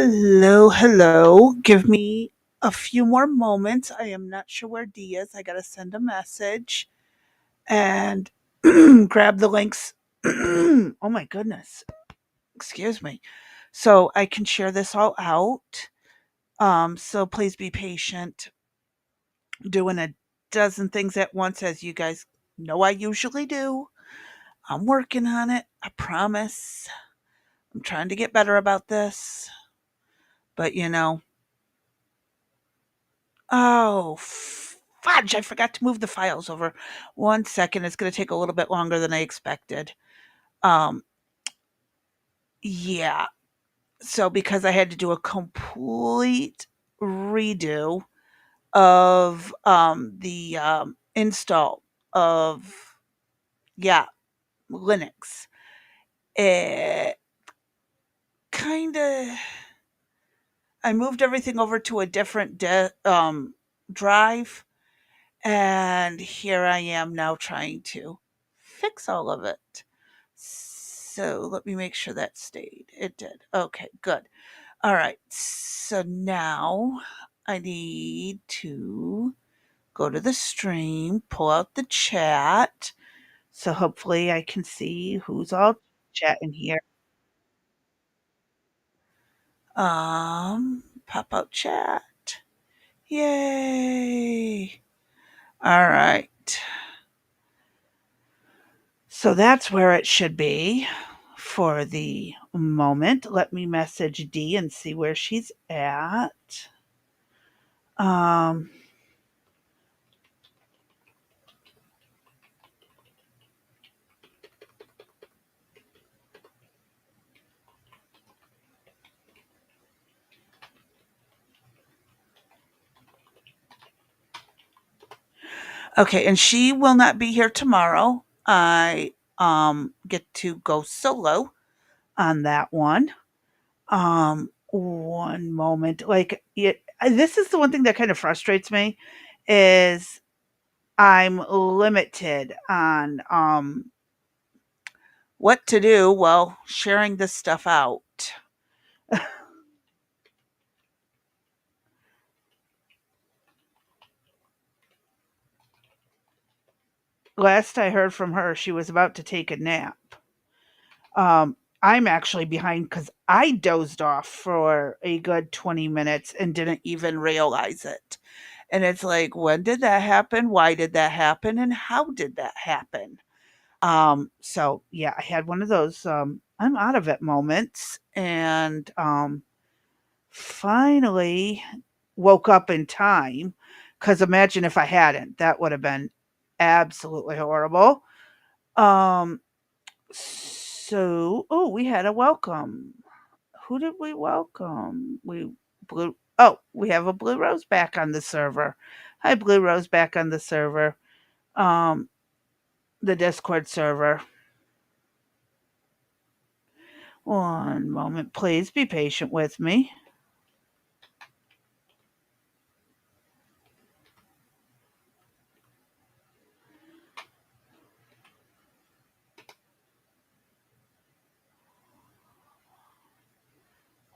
Hello, hello. Give me a few more moments. I am not sure where D is. I got to send a message and grab the links. Oh my goodness. Excuse me. So I can share this all out. So please be patient. Doing a dozen things at once, as you guys know I usually do. I'm working on it. I promise. I'm trying to get better about this. But oh, fudge! I forgot to move the files over. 1 second. It's going to take a little bit longer than I expected. Um, yeah. So because I had to do a complete redo of the install of yeah Linux, it kind of I moved everything over to a different drive, and here I am now trying to fix all of it. So let me make sure that stayed. It did. Okay, good. All right. So now I need to go to the stream, pull out the chat. So hopefully I can see who's all chatting here. Pop out chat. Yay. All right. So that's where it should be for the moment. Let me message D and see where she's at. Um, okay, and she will not be here tomorrow. I get to go solo on that one. One moment. This is the one thing that kind of frustrates me is I'm limited on what to do while sharing this stuff out. Last I heard from her, she was about to take a nap. I'm actually behind because I dozed off for a good 20 minutes and didn't even realize it. And it's like, when did that happen? Why did that happen? And how did that happen? So yeah, I had one of those I'm out of it moments and finally woke up in time. Because imagine if I hadn't, that would have been absolutely horrible. Um, oh, we had a welcome. Who did we welcome? We have a Blue Rose back on the server. Hi, Blue Rose back on the server. Um, the Discord server. One moment, please be patient with me.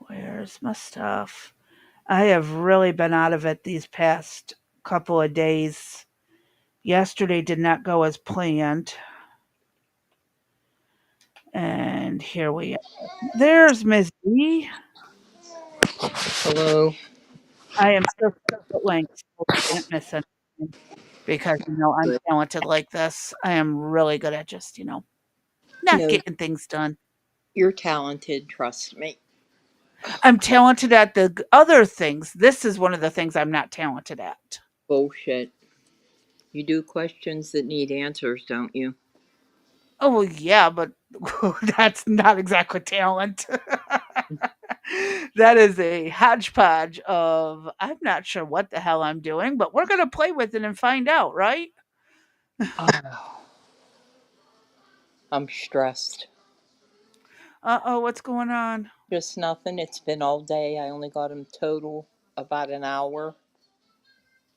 Where's my stuff? I have really been out of it these past couple of days. Yesterday did not go as planned. And here we are. There's Miss B. Hello. I am so at links. So I didn't miss anything because I'm Good. talented like this. I am really good at just not No, getting things done. you're talented, trust me. I'm talented at the other things. This is one of the things I'm not talented at. Bullshit. You do questions that need answers, don't you? Oh well, yeah, but that's not exactly talent. That is a hodgepodge of I'm not sure what the hell I'm doing, but we're gonna play with it and find out, right? Oh, I'm stressed. Uh-oh, what's going on? Just nothing. It's been all day. I only got him total about an hour.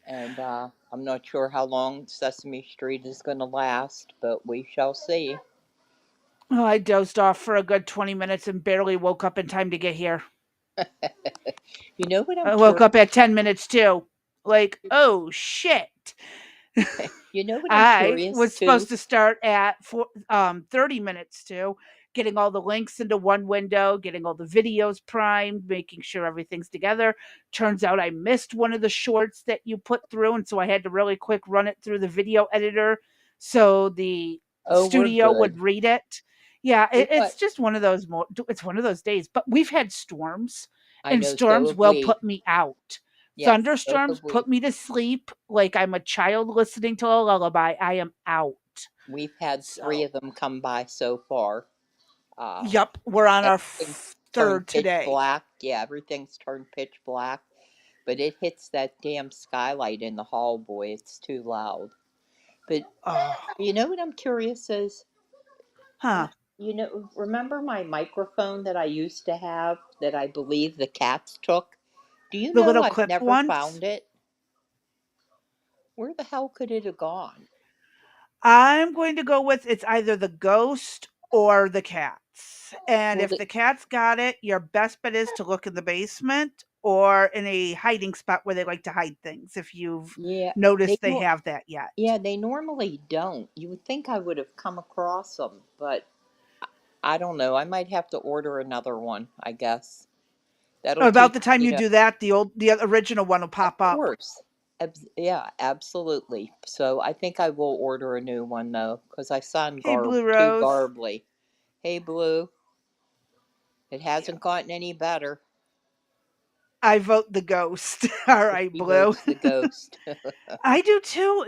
And I'm not sure how long Sesame Street is going to last, but we shall see. Oh, I dozed off for a good 20 minutes and barely woke up in time to get here. You know what I'm I woke curious? up at 10 minutes too. Like, oh shit. You know what I'm I curious was supposed too? to start at 30 minutes to getting all the links into one window, getting all the videos primed, making sure everything's together. Turns out I missed one of the shorts that you put through, and so I had to really quick run it through the video editor so the Oh, we're studio would good. read it. Yeah, We got. it's just one of those. It's one of those days. But we've had storms, I and know. So storms have will we. put me out. Yes. So Thunderstorms have we. put me to sleep like I'm a child listening to a lullaby. I am out. We've had three So, of them come by so far. Uh, yep, we're on our Everything's turned third pitch today. black. Yeah, everything's turned pitch black. But it hits that damn skylight in the hall, boy. It's too loud. But Oh, you know what I'm curious is, huh. remember my microphone that I used to have that I believe the cats took? Do you The know little I've clip never ones. found it? Where the hell could it have gone? I'm going to go with it's either the ghost or the cats. And Well, if the cats got it, your best bet is to look in the basement or in a hiding spot where they like to hide things if you've yeah, they noticed they nor have that yet. yeah, they normally don't. You would think I would have come across them, but I don't know. I might have to order another one, I guess. That'll About teach the time me you to. do that, the original one will Of pop up. course. Yeah, absolutely. So I think I will order a new one though, because I sound Hey, Blue too Rose. garbly. Hey, Blue, it Yeah. hasn't gotten any better. I vote the ghost. All right, He Blue. votes the ghost. I do too.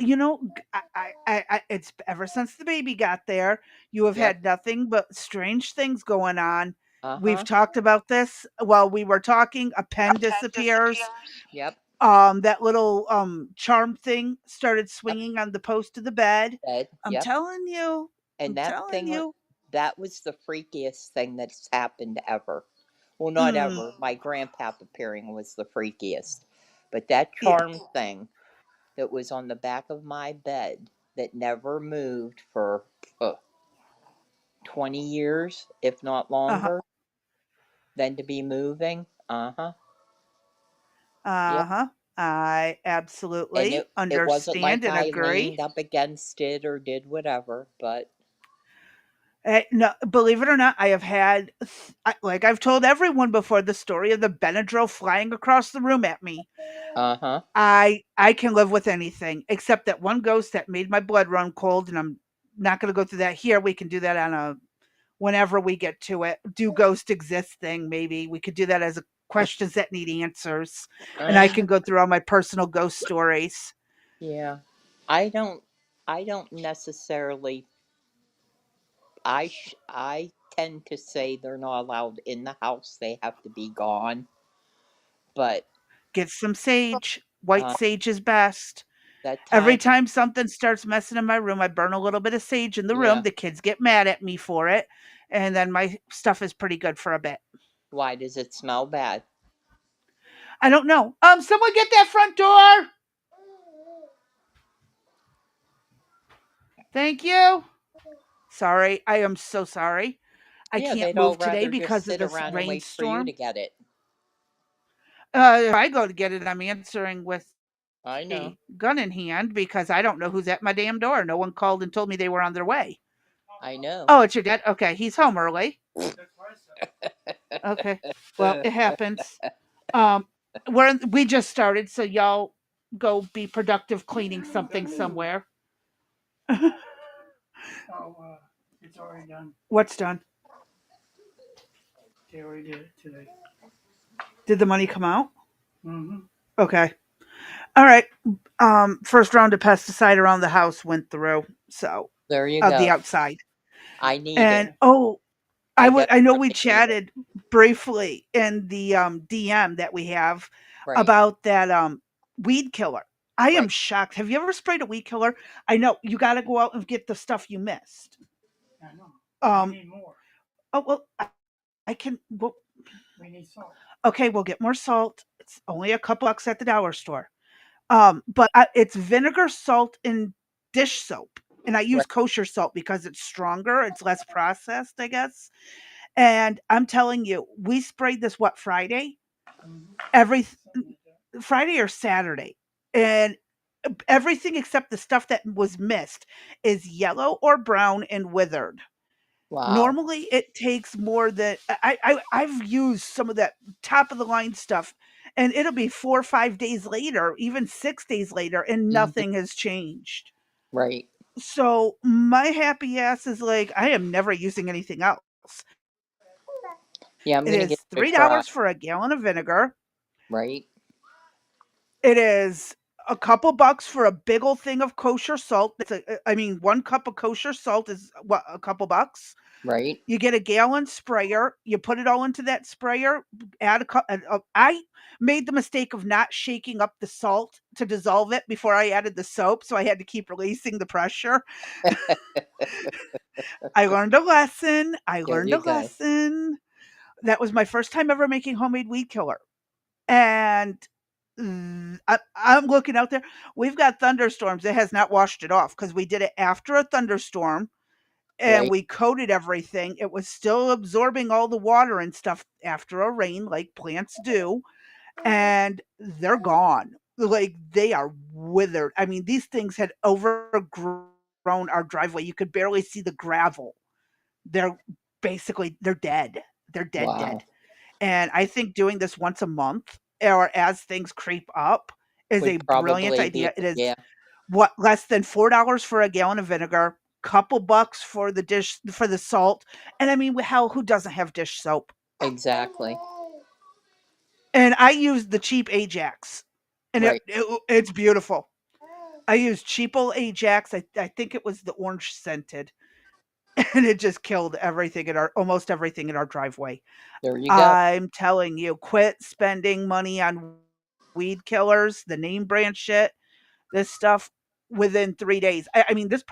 It's ever since the baby got there, you have Yep. had nothing but strange things going on. Uh We've huh. talked about this while we were talking. A pen disappears. Yep. That little charm thing started Yep. swinging on the post of the bed. Bed. I'm Yep. telling you. And I'm that telling thing, you. that was the freakiest thing that's happened ever. Well, not Mm, ever. My grandpap appearing was the freakiest. But that yeah. charm thing that was on the back of my bed that never moved for uh, 20 years, if not Uh-huh. longer, then to be moving. Uh huh. Yep. Uh-huh. I And absolutely it wasn't understand like and I agree. leaned up against it or did whatever, but No, believe it or not, I have had, like I've told everyone before, the story of the Benadryl flying across the room at me. uh huh. I can live with anything except that one ghost that made my blood run cold, and I'm not going to go through that here. We can do that on a whenever we get to it. Do ghosts exist thing? Maybe we could do that as a questions that need answers, and I Uh, can go through all my personal ghost stories. yeah. I don't. I don't necessarily. I tend to say they're not allowed in the house. They have to be gone. But Get some sage. White uh, sage is best. that Every time, time something starts messing in my room, I burn a little bit of sage in the room. yeah. The kids get mad at me for it, and then my stuff is pretty good for a bit. Why does it smell bad? I don't know. Someone get that front door. Thank you. Sorry, I am so sorry. I Yeah, can't they'd all move today rather just because of sit this around and wait for you to rainstorm. get it. If I go to get it, I'm answering with I know. a gun in hand because I don't know who's at my damn door. No one called and told me they were on their way. I know. Oh, it's your dad? Okay, he's home early. Okay. Well, it happens. Um, we just started, so y'all go be productive cleaning something somewhere. What's done? Did the money come out? Okay. All right. First round of pesticide around the house went through, so There you the go. outside. I need it. And oh, I I know we desperately need it. chatted briefly in the DM that we have Right. about that weed killer. I am Right. shocked. Have you ever sprayed a weed killer? I know you got to go out and get the stuff you missed. Oh well, I can. Well, okay, we'll get more salt. It's only a couple bucks at the dollar store. But it's vinegar, salt, and dish soap, and I use Right. kosher salt because it's stronger. It's less processed, I guess. And I'm telling you, we sprayed this what Friday. Every Friday or Saturday, and everything except the stuff that was missed is yellow or brown and withered. Wow. Normally, it takes more than I've used some of that top of the line stuff, and it'll be 4 or 5 days later, even 6 days later, and Hmm. nothing has changed. Right. So, my happy ass is like, I am never using anything else. Yeah, I'm It gonna give is it a try. $3 for a gallon of vinegar. Right. It is a couple bucks for a big old thing of kosher salt. That's I mean, 1 cup of kosher salt is, what, a couple bucks? Right. You get a gallon sprayer, you put it all into that sprayer, add a cup. I made the mistake of not shaking up the salt to dissolve it before I added the soap, so I had to keep releasing the pressure. I learned a lesson. I There learned you a go. lesson. That was my first time ever making homemade weed killer. And I'm looking out there. We've got thunderstorms. It has not washed it off because we did it after a thunderstorm and Right. we coated everything. It was still absorbing all the water and stuff after a rain, like plants do, and they're gone. Like they are withered. I mean, these things had overgrown our driveway. You could barely see the gravel. They're they're dead. They're dead, Wow. dead. And I think doing this once a month or as things creep up is a Would brilliant probably be, idea. It is yeah. what, less than $4 for a gallon of vinegar, couple bucks for the dish for the salt. And I mean, hell, who doesn't have dish soap? Exactly. And I use the cheap Ajax, and Right. it's beautiful. I use cheap old Ajax. I think it was the orange scented, and it just killed everything in our almost everything in our driveway. There you go. I'm telling you, quit spending money on weed killers, the name brand shit, this stuff within 3 days. I mean, this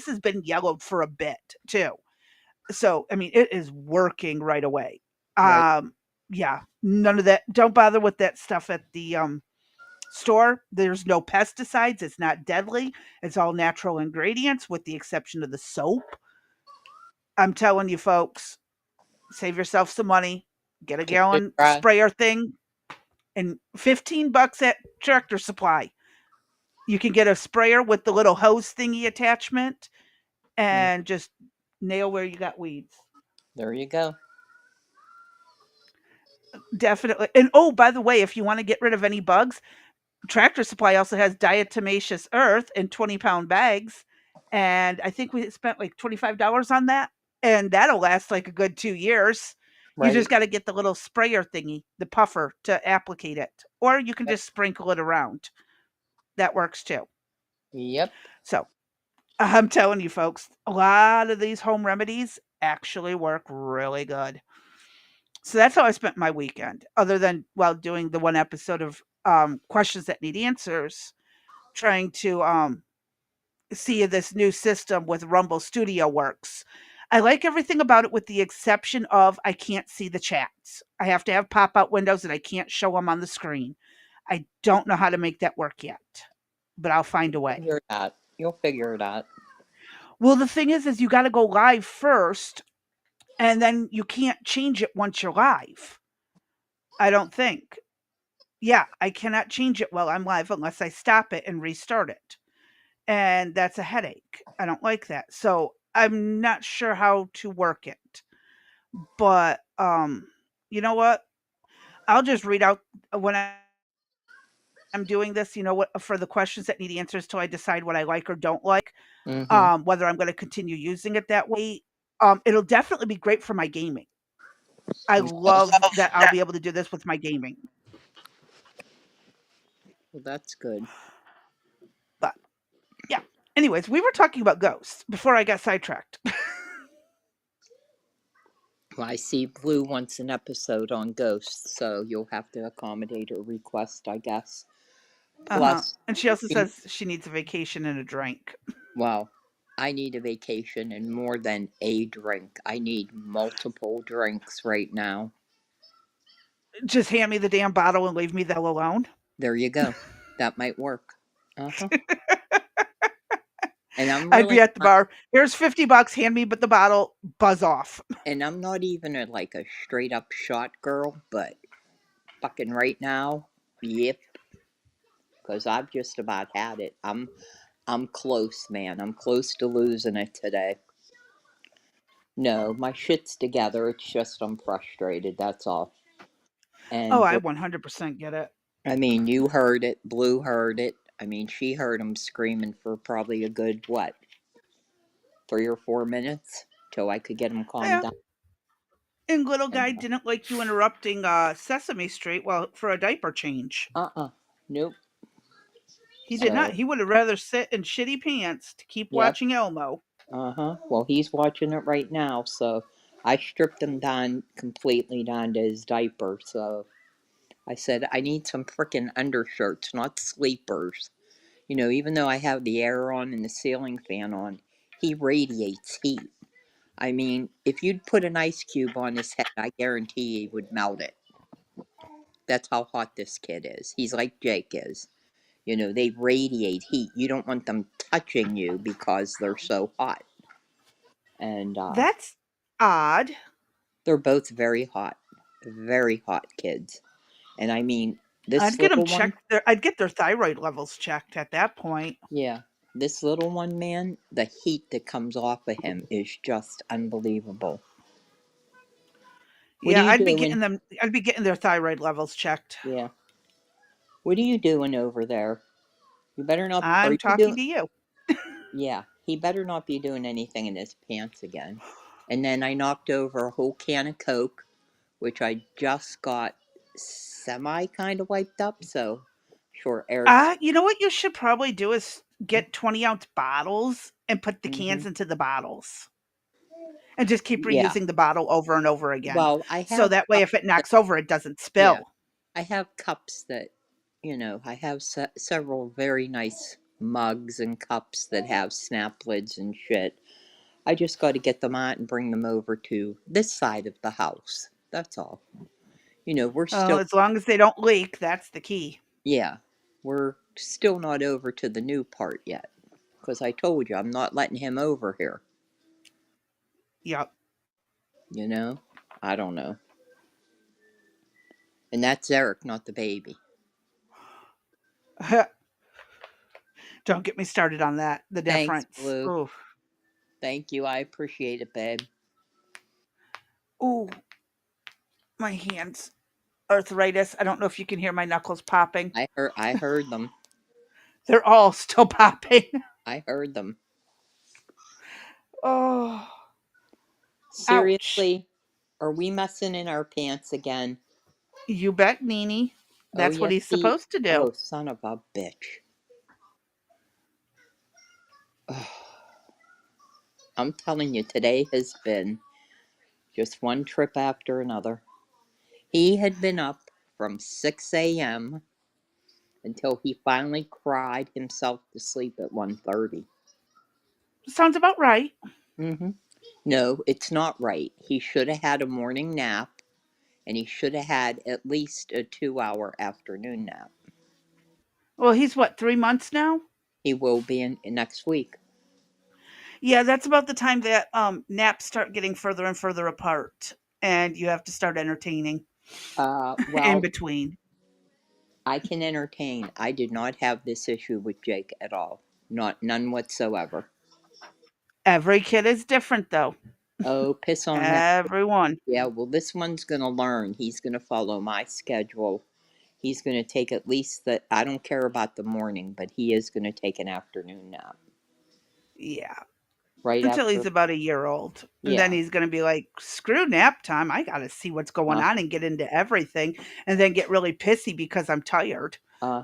has been yellowed for a bit too. So, I mean, it is working right away. Right. Yeah, none of that. Don't bother with that stuff at the store. There's no pesticides. It's not deadly. It's all natural ingredients with the exception of the soap. I'm telling you folks, save yourself some money. Get a Give it gallon a try. sprayer thing and 15 bucks at Tractor Supply. You can get a sprayer with the little hose thingy attachment Mm. and just nail where you got weeds. There you go. Definitely. And oh, by the way, if you want to get rid of any bugs, Tractor Supply also has diatomaceous earth in 20-pound bags. And I think we spent like $25 on that. And that'll last like a good 2 years. You just Right. got to get the little sprayer thingy, the puffer to applicate it. Or you can Yep. just sprinkle it around. That works too. Yep. So I'm telling you, folks, a lot of these home remedies actually work really good. So that's how I spent my weekend, other than while doing the one episode of Questions That Need Answers, trying to see if this new system with Rumble Studio works. I like everything about it with the exception of I can't see the chats. I have to have pop out windows and I can't show them on the screen. I don't know how to make that work yet, but I'll find a way. Figure it out. You'll figure it out. Well, the thing is you got to go live first, and then you can't change it once you're live. I don't think. Yeah, I cannot change it while I'm live unless I stop it and restart it. And that's a headache. I don't like that. So I'm not sure how to work it. But you know what? I'll just read out when I'm doing this, what for the questions that need answers till I decide what I like or don't like, Mm-hmm. whether I'm going to continue using it that way. It'll definitely be great for my gaming. I Yes. love that I'll be able to do this with my gaming. Well, that's good. But yeah. Anyways, we were talking about ghosts before I got sidetracked. Well, I see Blue wants an episode on ghosts, so you'll have to accommodate her request, I guess. Uh-huh. Plus, And she also in, says she needs a vacation and a drink. well, I need a vacation and more than a drink. I need multiple drinks right now. Just hand me the damn bottle and leave me the hell alone. There you go. That might work. Uh huh. And I'm I'd be really at the not, bar. Here's 50 bucks. Hand me but the bottle. Buzz off. and I'm not even a straight up shot girl, but fucking right now, yep, because I've just about had it. I'm close, man. I'm close to losing it today. No, my shit's together. It's just I'm frustrated. That's all. Oh, And I 100% get it. I mean, you heard it. Blue heard it. I mean, she heard him screaming for probably a good what, 3 or 4 minutes till I could get him calmed Yeah. down. And little And guy didn't like you interrupting Sesame Street well for a diaper change. nope. He did not. So He would have rather sit in shitty pants to keep yep. watching Elmo. Well, he's watching it right now. So I stripped him down completely down to his diaper. So I said I need some frickin' undershirts, not sleepers. Even though I have the air on and the ceiling fan on, he radiates heat. I mean, if you'd put an ice cube on his head, I guarantee he would melt it. That's how hot this kid is. He's like Jake is. They radiate heat. You don't want them touching you because they're so hot. And That's odd. they're both very hot kids. And I mean, I'd this get them little one, checked. I'd get their thyroid levels checked at that point. yeah, this little one, man, the heat that comes off of him is just unbelievable. What are Yeah, you doing? I'd be getting their thyroid levels checked. Yeah. What are you doing over there? You better not. Are I'm you talking doing? to you. Yeah, he better not be doing anything in his pants again. And then I knocked over a whole can of Coke, which I just got semi kind of wiped up. So, sure, Eric's. You know what you should probably do is get 20-ounce bottles and put the Mm-hmm. cans into the bottles and just keep Yeah. reusing the bottle over and over again. Well, I So have that way, cups if it that, knocks over, it doesn't yeah, spill. I have cups that, I have several very nice mugs and cups that have snap lids and shit. I just got to get them out and bring them over to this side of the house. That's all. We're Well, still, as long as they don't leak, that's the key. yeah, we're still not over to the new part yet. Because I told you, I'm not letting him over here. Yep. You know? I don't know. And that's Eric, not the baby. Don't get me started on that. The Thanks, difference. Blue. Ooh. Thank you. I appreciate it, babe. Ooh, my hands. Arthritis. I don't know if you can hear my knuckles popping. I heard them. They're all still popping. I heard them. Oh, ouch. Seriously? Are we messing in our pants again? You bet, Nene. Oh, That's what yes, he's he. supposed to do. Oh, son of a bitch. I'm telling you, today has been just one trip after another. He had been up from 6 a.m. until he finally cried himself to sleep at 1:30. Sounds about right. Mm-hmm. No, it's not right. He should have had a morning nap, and he should have had at least a 2-hour afternoon nap. Well, he's what, 3 months now? He will be in next week. Yeah, that's about the time that naps start getting further and further apart, and you have to start entertaining in Well, between. I can entertain. I did not have this issue with Jake at all. None whatsoever. Every kid is different, though. Oh, piss on that. Everyone. Yeah, well, this one's going to learn. He's going to follow my schedule. He's going to take at least I don't care about the morning, but he is going to take an afternoon nap. Yeah. Right Until he's after, about a year old. And then yeah. he's going to be like, screw nap time. I got to see what's going Uh on and get into everything. And then get really pissy because I'm tired.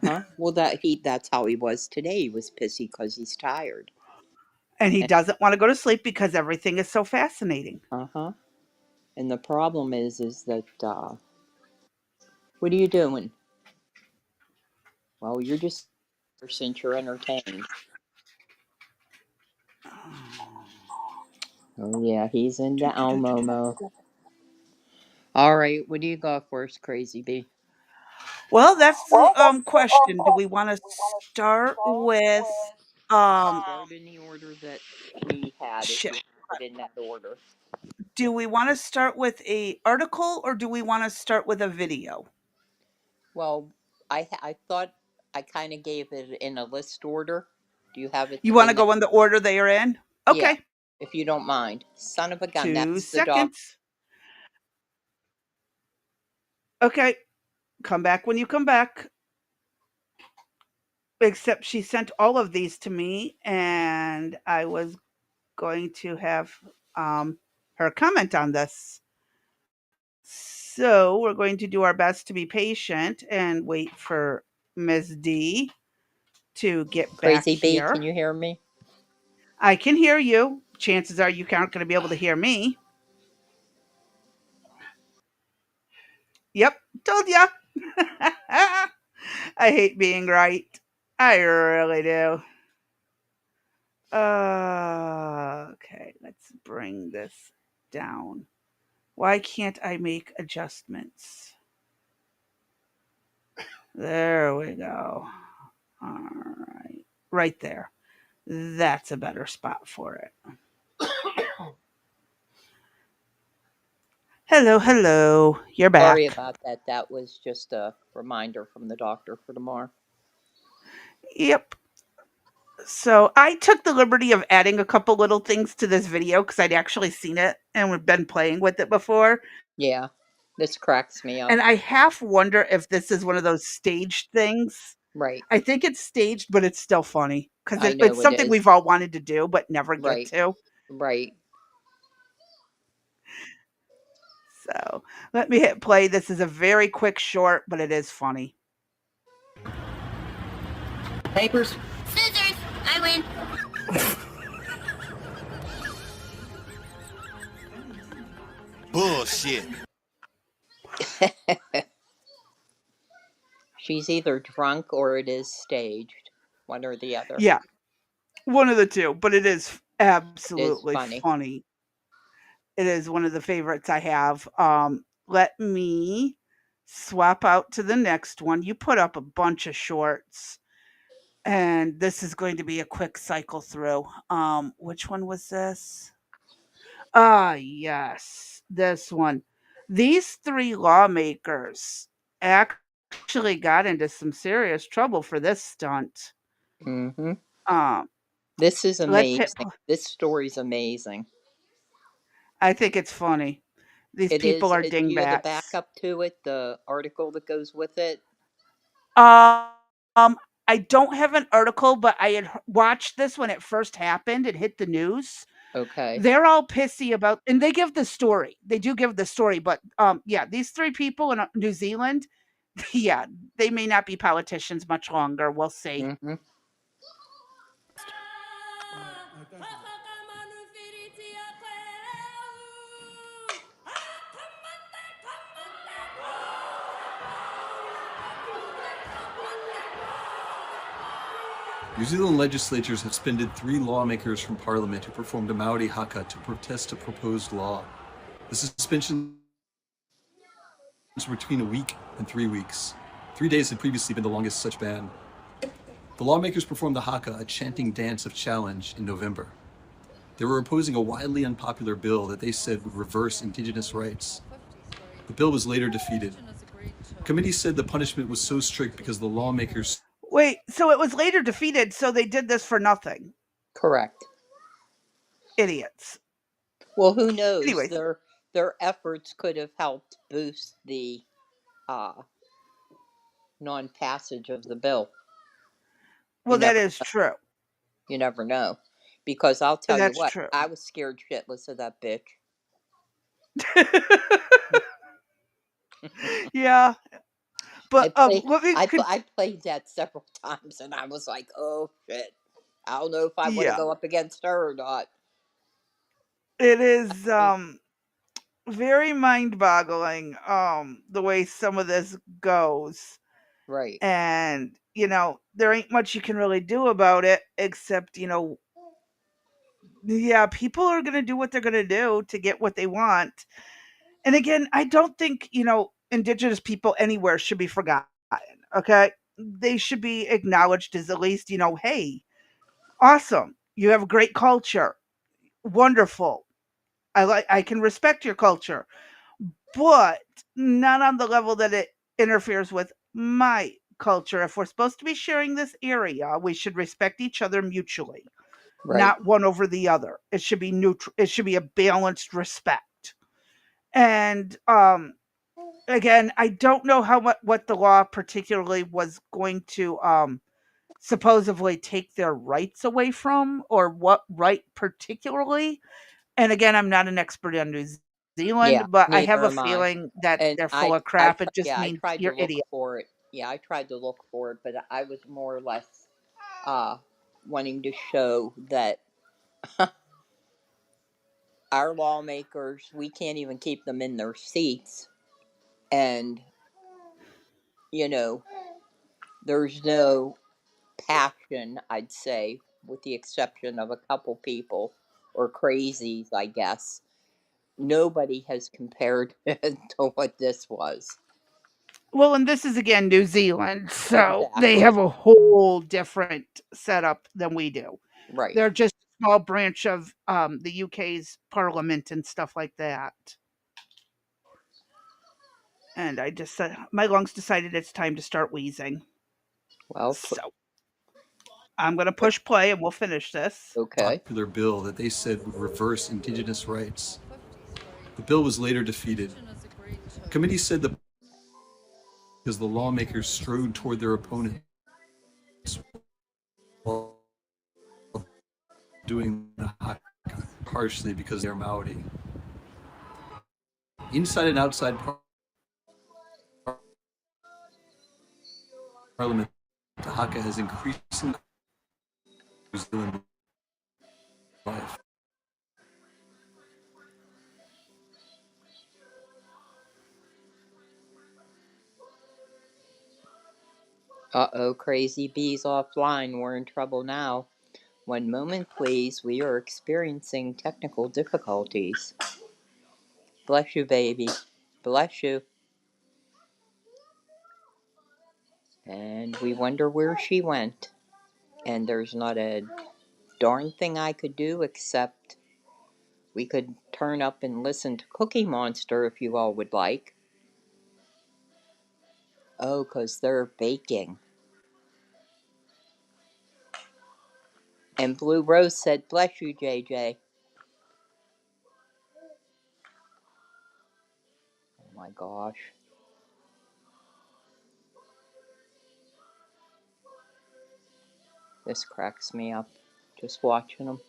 huh. Well, that's how he was today. He was pissy because he's tired. And he doesn't want to go to sleep because everything is so fascinating. Uh huh. And the problem is that what are you doing? Well, you're just since you're entertained. Oh yeah, he's into Do, do, do, do, do. Elmo. All right, what do you got for us, Crazy B? Well, that's the question. Do we want to start with Start in the order that we had, if shit. you have it in that order. Do we want to start with a article or do we want to start with a video? Well, I thought I kind of gave it in a list order. Do you have it You want to in that? go in the order they are in? Yeah, Okay. if you don't mind. Son of a gun, Two that's the dog. seconds. Okay. Come back when you come back. Except she sent all of these to me, and I was going to have her comment on this. So we're going to do our best to be patient and wait for Ms. D to get back Crazy B, can here. you hear me? I can hear you. Chances are you aren't going to be able to hear me. Yep, told ya. I hate being right. I really do. Okay, let's bring this down. Why can't I make adjustments? There we go. All right. Right there. That's a better spot for it. Hello, hello. You're Sorry back. about that. That was just a reminder from the doctor for tomorrow. Yep. So I took the liberty of adding a couple little things to this video because I'd actually seen it and we've been playing with it before. Yeah, this cracks me up. And I half wonder if this is one of those staged things. Right. I think it's staged, but it's still funny because I it's know it something is. we've all wanted to do but never get Right. to. Right. So let me hit play. This is a very quick short, but it is funny. Papers? Scissors! I win. Bullshit. She's either drunk or it is staged. One or the other. Yeah, one of the two, but it is It is absolutely funny. funny. It is one of the favorites I have. Let me swap out to the next one. You put up a bunch of shorts, and this is going to be a quick cycle through. Which one was this? Ah, yes, this one. These three lawmakers actually got into some serious trouble for this stunt. Mm-hmm. Um, This is let's hit. amazing. This story's amazing. I think it's funny. These It people is. are Do you have the dingbats. backup to it? The article that goes with it? Um, I don't have an article, but I had watched this when it first happened. It hit the news. Okay. They're all pissy about, and they give the story. They do give the story, but yeah, these three people in New Zealand, yeah, they may not be politicians much longer. We'll see. Mm-hmm. New Zealand legislatures have suspended 3 lawmakers from parliament who performed a Maori haka to protest a proposed law. The suspensions were between a week and 3 weeks. 3 days had previously been the longest such ban. The lawmakers performed the haka, a chanting dance of challenge, in November. They were opposing a widely unpopular bill that they said would reverse Indigenous rights. The bill was later defeated. Committee said the punishment was so strict because the lawmakers Wait, so it was later defeated, so they did this for nothing. Correct. Idiots. Well, who knows? Anyways, Their efforts could have helped boost the uh, non-passage of the bill. You well, that never is true. you never know. Because I'll tell you That's what, true. I was scared shitless of that bitch. Yeah, I but played let me. I played that several times and I was like, oh shit. I don't know if I want to Yeah, go up against her or not. it is very mind-boggling the way some of this goes. Right. And there ain't much you can really do about it except yeah, people are going to do what they're going to do to get what they want. And again, I don't think indigenous people anywhere should be forgotten. Okay, they should be acknowledged as at least hey, awesome, you have a great culture, wonderful, I can respect your culture, but not on the level that it interferes with my culture, if we're supposed to be sharing this area, we should respect each other mutually, Right. not one over the other. It should be neutral. It should be a balanced respect. And again, I don't know what the law particularly was going to supposedly take their rights away from, or what right particularly. And again, I'm not an expert on New Yeah, Zealand, but I have neither a am I. feeling that And they're full of crap. It just yeah, I means tried to you're look idiot. for it. Yeah, I tried to look for it, but I was more or less uh, wanting to show that our lawmakers, we can't even keep them in their seats. And, you know, there's no passion, I'd say, with the exception of a couple people or crazies, I guess. Nobody has compared to what this was. Well, and this is again New Zealand, so they Exactly. have a whole different setup than we do. Right. They're just a small branch of the UK's parliament and stuff like that. And I just said, my lungs decided it's time to start wheezing. Well, So I'm going to push play and we'll finish this. okay. Popular bill that they said would reverse Indigenous rights. The bill was later defeated. The committee said that because the lawmakers strode toward their opponents while doing the harshly because they're Maori. Inside and outside Parliament, the haka has increasing New Zealand life. Uh-oh, Crazy Bee's offline. We're in trouble now. One moment, please. We are experiencing technical difficulties. Bless you, baby. Bless you. And we wonder where she went. And there's not a darn thing I could do except we could turn up and listen to Cookie Monster if you all would like. Oh, 'cause they're baking. And Blue Rose said, bless you, JJ. Oh my gosh. This cracks me up. Just watching them.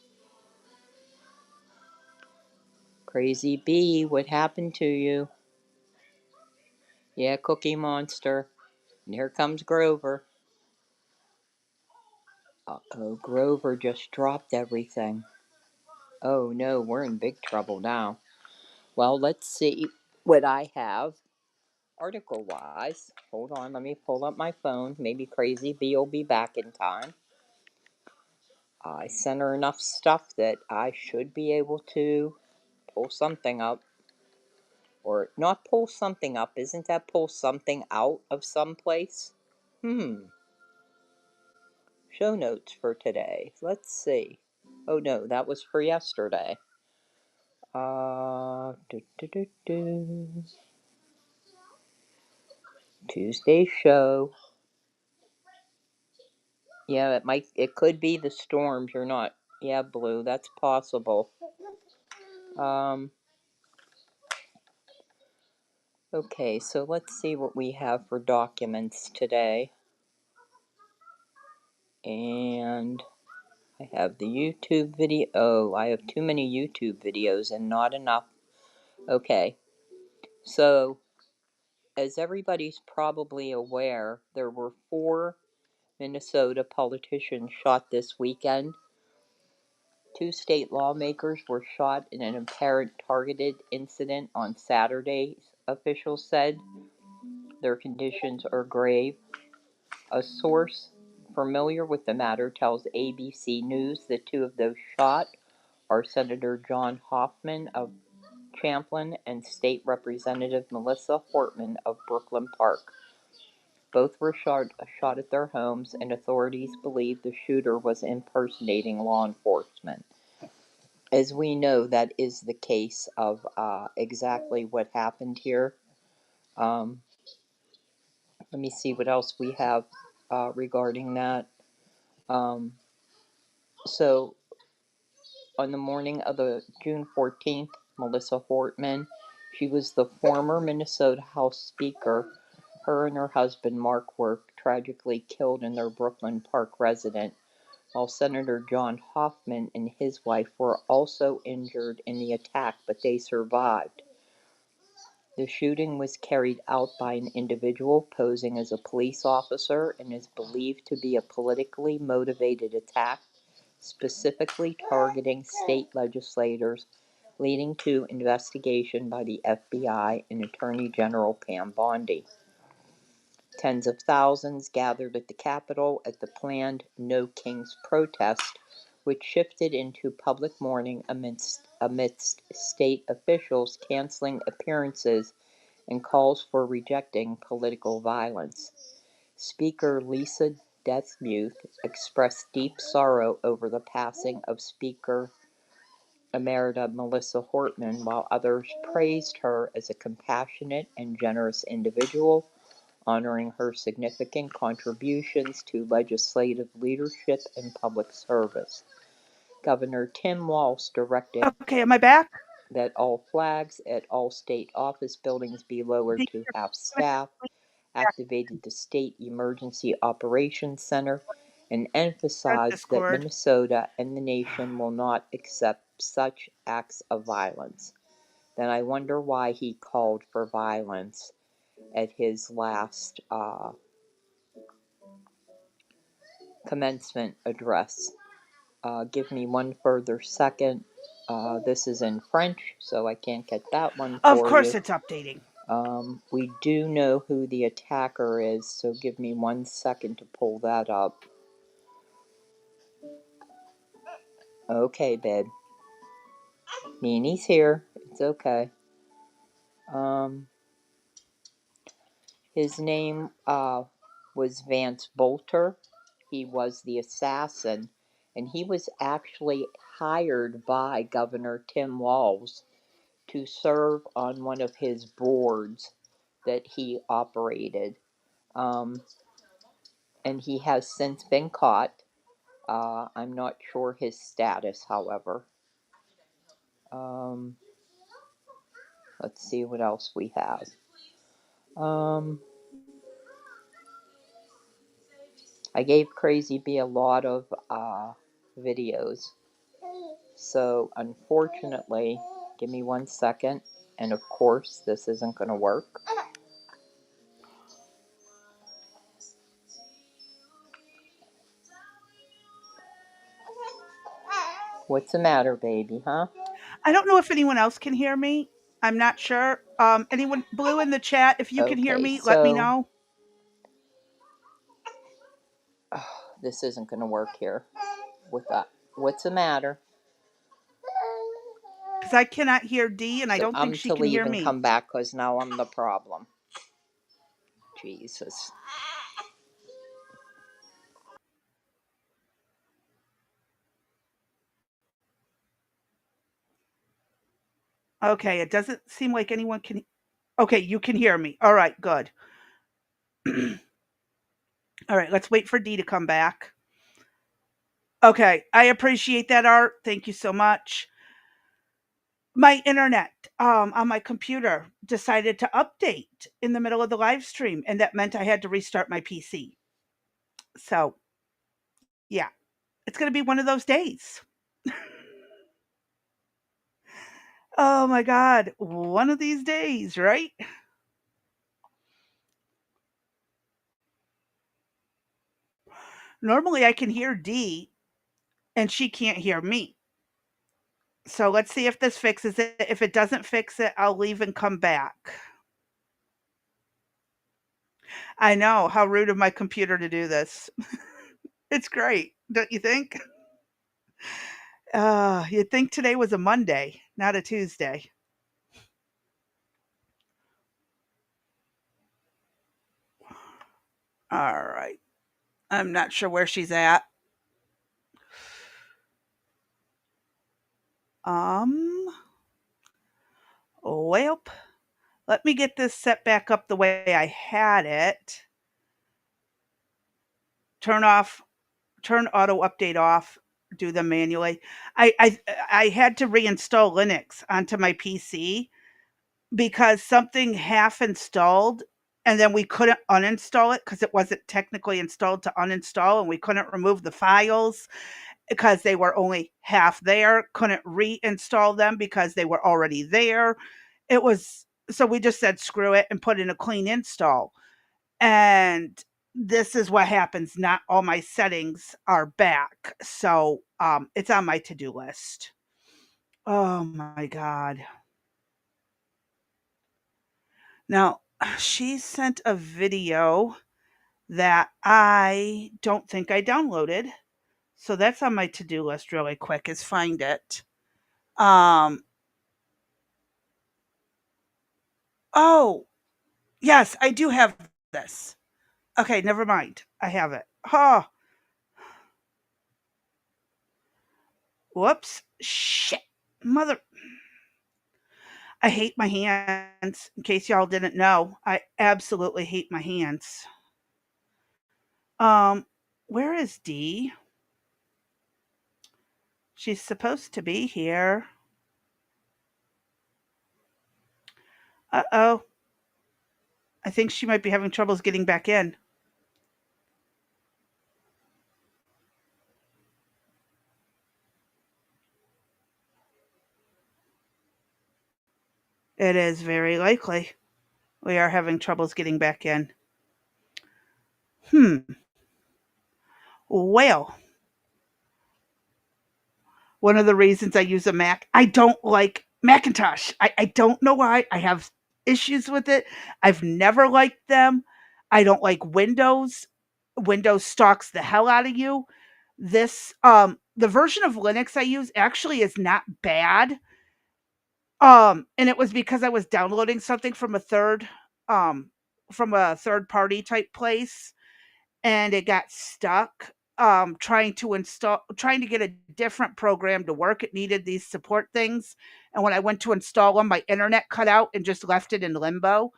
Crazy Bee, what happened to you? Yeah, Cookie Monster. And here comes Grover. Uh-oh, Grover just dropped everything. Oh no, we're in big trouble now. Well, let's see what I have article-wise. Hold on, let me pull up my phone. Maybe Crazy Bee will be back in time. I sent her enough stuff that I should be able to pull something up. Or not pull something up, isn't that pull something out of some place? Show notes for today. Let's see. Oh no, that was for yesterday. Do, do, do, do. Tuesday show. Yeah, it could be the storms. You're not. Yeah, Blue, that's possible. Okay, so let's see what we have for documents today. And I have the YouTube video. Oh, I have too many YouTube videos and not enough. Okay, so as everybody's probably aware, there were 4 Minnesota politicians shot this weekend. 2 state lawmakers were shot in an apparent targeted incident on Saturday, officials said. Their conditions are grave. A source familiar with the matter tells ABC News that 2 of those shot are Senator John Hoffman of Champlin and State Representative Melissa Hortman of Brooklyn Park. Both were shot at their homes, and authorities believe the shooter was impersonating law enforcement. As we know, that is the case of exactly what happened here. Let me see what else we have regarding that. Um, so, on the morning of the June 14th, Melissa Hortman, she was the former Minnesota House Speaker. Her and her husband, Mark, were tragically killed in their Brooklyn Park residence, while Senator John Hoffman and his wife were also injured in the attack, but they survived. The shooting was carried out by an individual posing as a police officer and is believed to be a politically motivated attack, specifically targeting state legislators, leading to investigation by the FBI and Attorney General Pam Bondi. Tens of thousands gathered at the Capitol at the planned No Kings protest, which shifted into public mourning amidst state officials canceling appearances and calls for rejecting political violence. Speaker Lisa Deathmuth expressed deep sorrow over the passing of Speaker Emerita Melissa Hortman, while others praised her as a compassionate and generous individual, honoring her significant contributions to legislative leadership and public service. Governor Tim Walz directed Okay, am I back? that all flags at all state office buildings be lowered to half staff, activated the State Emergency Operations Center, and emphasized that Discord. Minnesota and the nation will not accept such acts of violence. Then I wonder why he called for violence at his last commencement address. Give me one further second. This is in French, so I can't get that one Of for course you. it's updating. We do know who the attacker is, so give me 1 second to pull that up. Okay, babe. Nini's here. It's okay. His name was Vance Boelter. He was the assassin, and he was actually hired by Governor Tim Walz to serve on one of his boards that he operated. And he has since been caught. I'm not sure his status, however. Let's see what else we have. I gave Crazy Bee a lot of videos. So, unfortunately, give me 1 second. And of course, this isn't going to work. What's the matter, baby, huh? I don't know if anyone else can hear me. I'm not sure. Anyone Blue in the chat, if you can hear Okay, me, let me so know. this isn't going to work here with that. What's the matter? Because I cannot hear D, and I So don't think I'm she to can leave hear and me. come back because now I'm the problem. Jesus. Okay, it doesn't seem like anyone can. Okay, you can hear me. All right, good. All right, let's wait for D to come back. Okay, I appreciate that, Art. Thank you so much. My internet on my computer decided to update in the middle of the live stream, and that meant I had to restart my PC. So, yeah, it's going to be one of those days. Oh my God, one of these days, right? Normally I can hear D and she can't hear me. So let's see if this fixes it. If it doesn't fix it, I'll leave and come back. I know how rude of my computer to do this. It's great, don't you think? You'd think today was a Monday, not a Tuesday. All right. I'm not sure where she's at. Um, well, let me get this set back up the way I had it. turn off, turn auto update off, do them manually. I had to reinstall Linux onto my PC because something half installed and then we couldn't uninstall it because it wasn't technically installed to uninstall and we couldn't remove the files because they were only half there, couldn't reinstall them because they were already there. It was so we just said screw it and put in a clean install. And this is what happens. Not all my settings are back. So it's on my to-do list. Oh my God. Now, she sent a video that I don't think I downloaded. So that's on my to-do list really quick is find it. Um oh, yes, I do have this. Okay, never mind. I have it. Oh, whoops. Shit. Mother, I hate my hands. In case y'all didn't know, I absolutely hate my hands. Um where is Dee? She's supposed to be here. Uh-oh. I think she might be having troubles getting back in. It is very likely we are having troubles getting back in. Hmm. Well, one of the reasons I use a Mac, I don't like Macintosh. I don't know why. I have issues with it. I've never liked them. I don't like Windows. Windows stalks the hell out of you. This the version of Linux I use actually is not bad. And it was because I was downloading something um from a third party type place and it got stuck trying to get a different program to work. It needed these support things, and when I went to install them my internet cut out and just left it in limbo.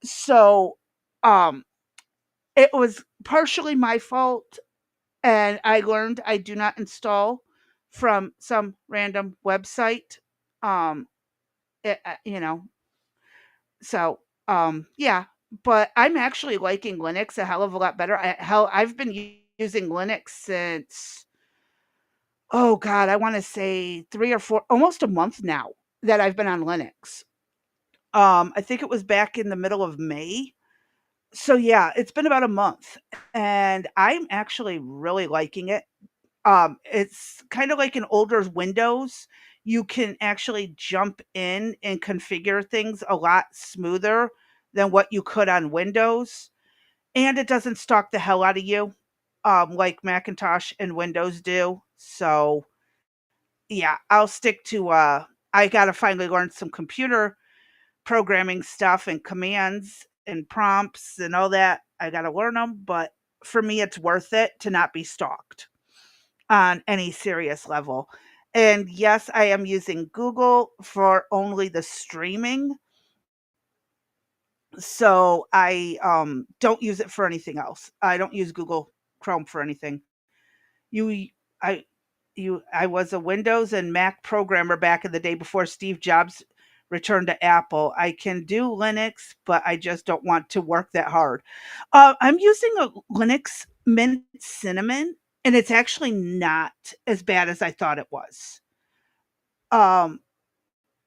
So um it was partially my fault, and I learned I do not install from some random website. um you know, so yeah, but I'm actually liking Linux a hell of a lot better. I've been using Linux since, oh god, I want to say 3 or 4, almost a month now that I've been on Linux. I think it was back in the middle of May. So yeah, it's been about a month and I'm actually really liking it. It's kind of like an older Windows. You can actually jump in and configure things a lot smoother than what you could on Windows, and it doesn't stalk the hell out of you, like Macintosh and Windows do. So yeah, I'll stick to. I gotta finally learn some computer programming stuff and commands and prompts and all that. I gotta learn them, but for me, it's worth it to not be stalked on any serious level. And yes, I am using Google for only the streaming. So I don't use it for anything else. I don't use Google Chrome for anything. You I I was a Windows and Mac programmer back in the day before Steve Jobs returned to Apple. I can do Linux, but I just don't want to work that hard. I'm using a Linux Mint Cinnamon, and it's actually not as bad as I thought it was. Um,